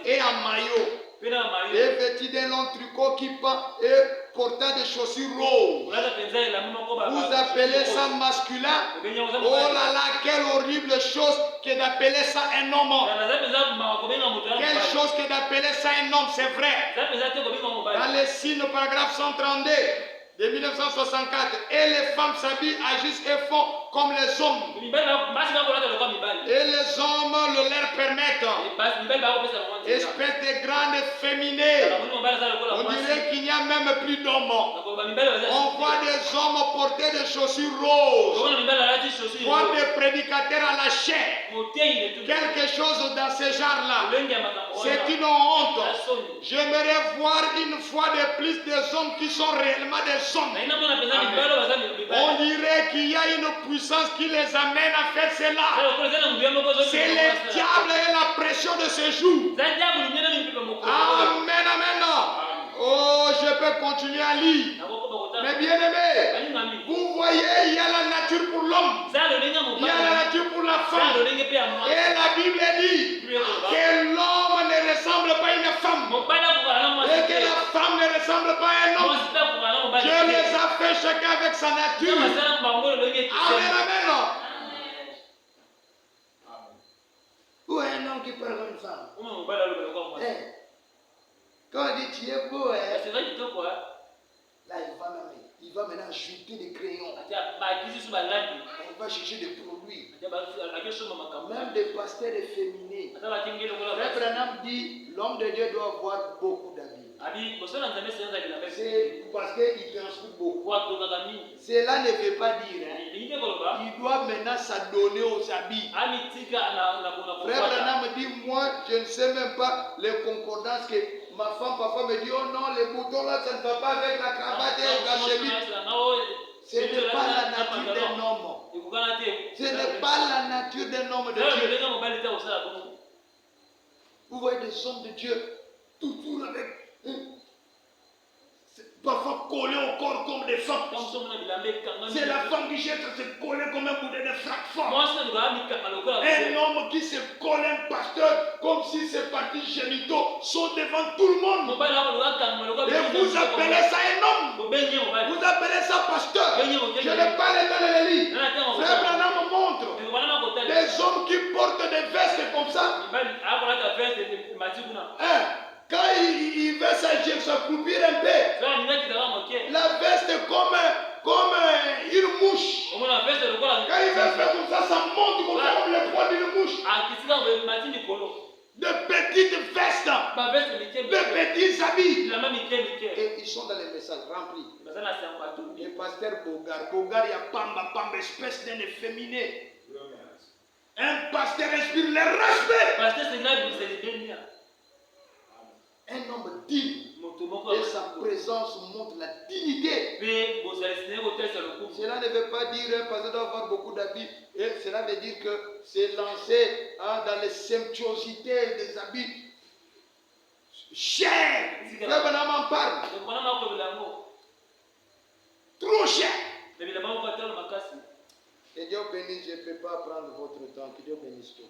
et en maillot, et vêtu d'un long tricot qui pend et portant des chaussures roses. Vous appelez ça masculin? Oh là là, quelle horrible chose que d'appeler ça un homme. Quelle chose que d'appeler ça un homme, c'est vrai. Dans les signes, paragraphe 132 de 1964, et les femmes s'habillent, agissent et font comme les hommes. Et les hommes le leur permettent. Espèce de grandes féminines. On dirait qu'il n'y a même plus d'hommes. On voit des hommes porter des chaussures roses. On voit des prédicateurs à la chair. Quelque chose dans ce genre-là. C'est une honte. J'aimerais voir une fois de plus des hommes qui sont réellement des hommes. On dirait qu'il y a une puissance qui les amène à faire cela. C'est le diable et la pression de ce jour. Amen, amen. Oh, je peux continuer à lire. Mais bien aimé, vous voyez, il y a la nature pour l'homme. Il y a la nature pour la femme. Et la Bible dit que l'homme ne ressemble pas à une femme. femme. Et que la femme ne ressemble pas à un homme. Dieu les a fait chacun avec sa nature. Amen, amen. Où est un homme qui parle comme une femme? Quand on dit tu es beau, là il va maintenant ajouter des crayons. Il va chercher des produits. Même des pasteurs efféminés. Frère Branham dit l'homme de Dieu doit avoir beaucoup d'habits. C'est parce qu'il transpire beaucoup. Cela ne veut pas dire il doit maintenant s'adonner aux habits. Frère Branham me dit moi je ne sais même pas les concordances que ma femme parfois me dit oh non les boutons là ça ne va pas avec la cravate et la chemise. Ce n'est pas la nature d'un homme. Ce n'est pas la nature d'un homme de Dieu. Vous voyez des hommes de Dieu toujours avec parfois collés au corps comme des femmes. C'est la femme qui cherche à se coller comme un boulet de frappe fort. Un homme qui se colle un pasteur comme si ses parties génitaux sont devant tout le monde. Et vous appelez ça un homme. Vous appelez ça pasteur. Je n'ai pas les dans les lits. Frère Branham montre des hommes qui portent des vestes comme ça. Quand il veut s'accroupir un peu, la veste est comme une mouche. Quand il veut faire comme ça monte comme ça, comme le poids d'une mouche. De petites vestes, de petits habits. Et ils sont dans les messages remplis. Et pasteur Bogar, il y a Pamba, espèce d'un efféminé. Un pasteur inspire le respect. Un homme digne et sa présence montre la dignité. Cela ne veut pas dire un pasteur doit avoir beaucoup d'habits. Et cela veut dire que c'est lancé dans les somptuosités des habits chers. Frère Branham en parle. Trop cher. Que Dieu bénisse, je ne peux pas prendre votre temps. Que Dieu bénisse tout.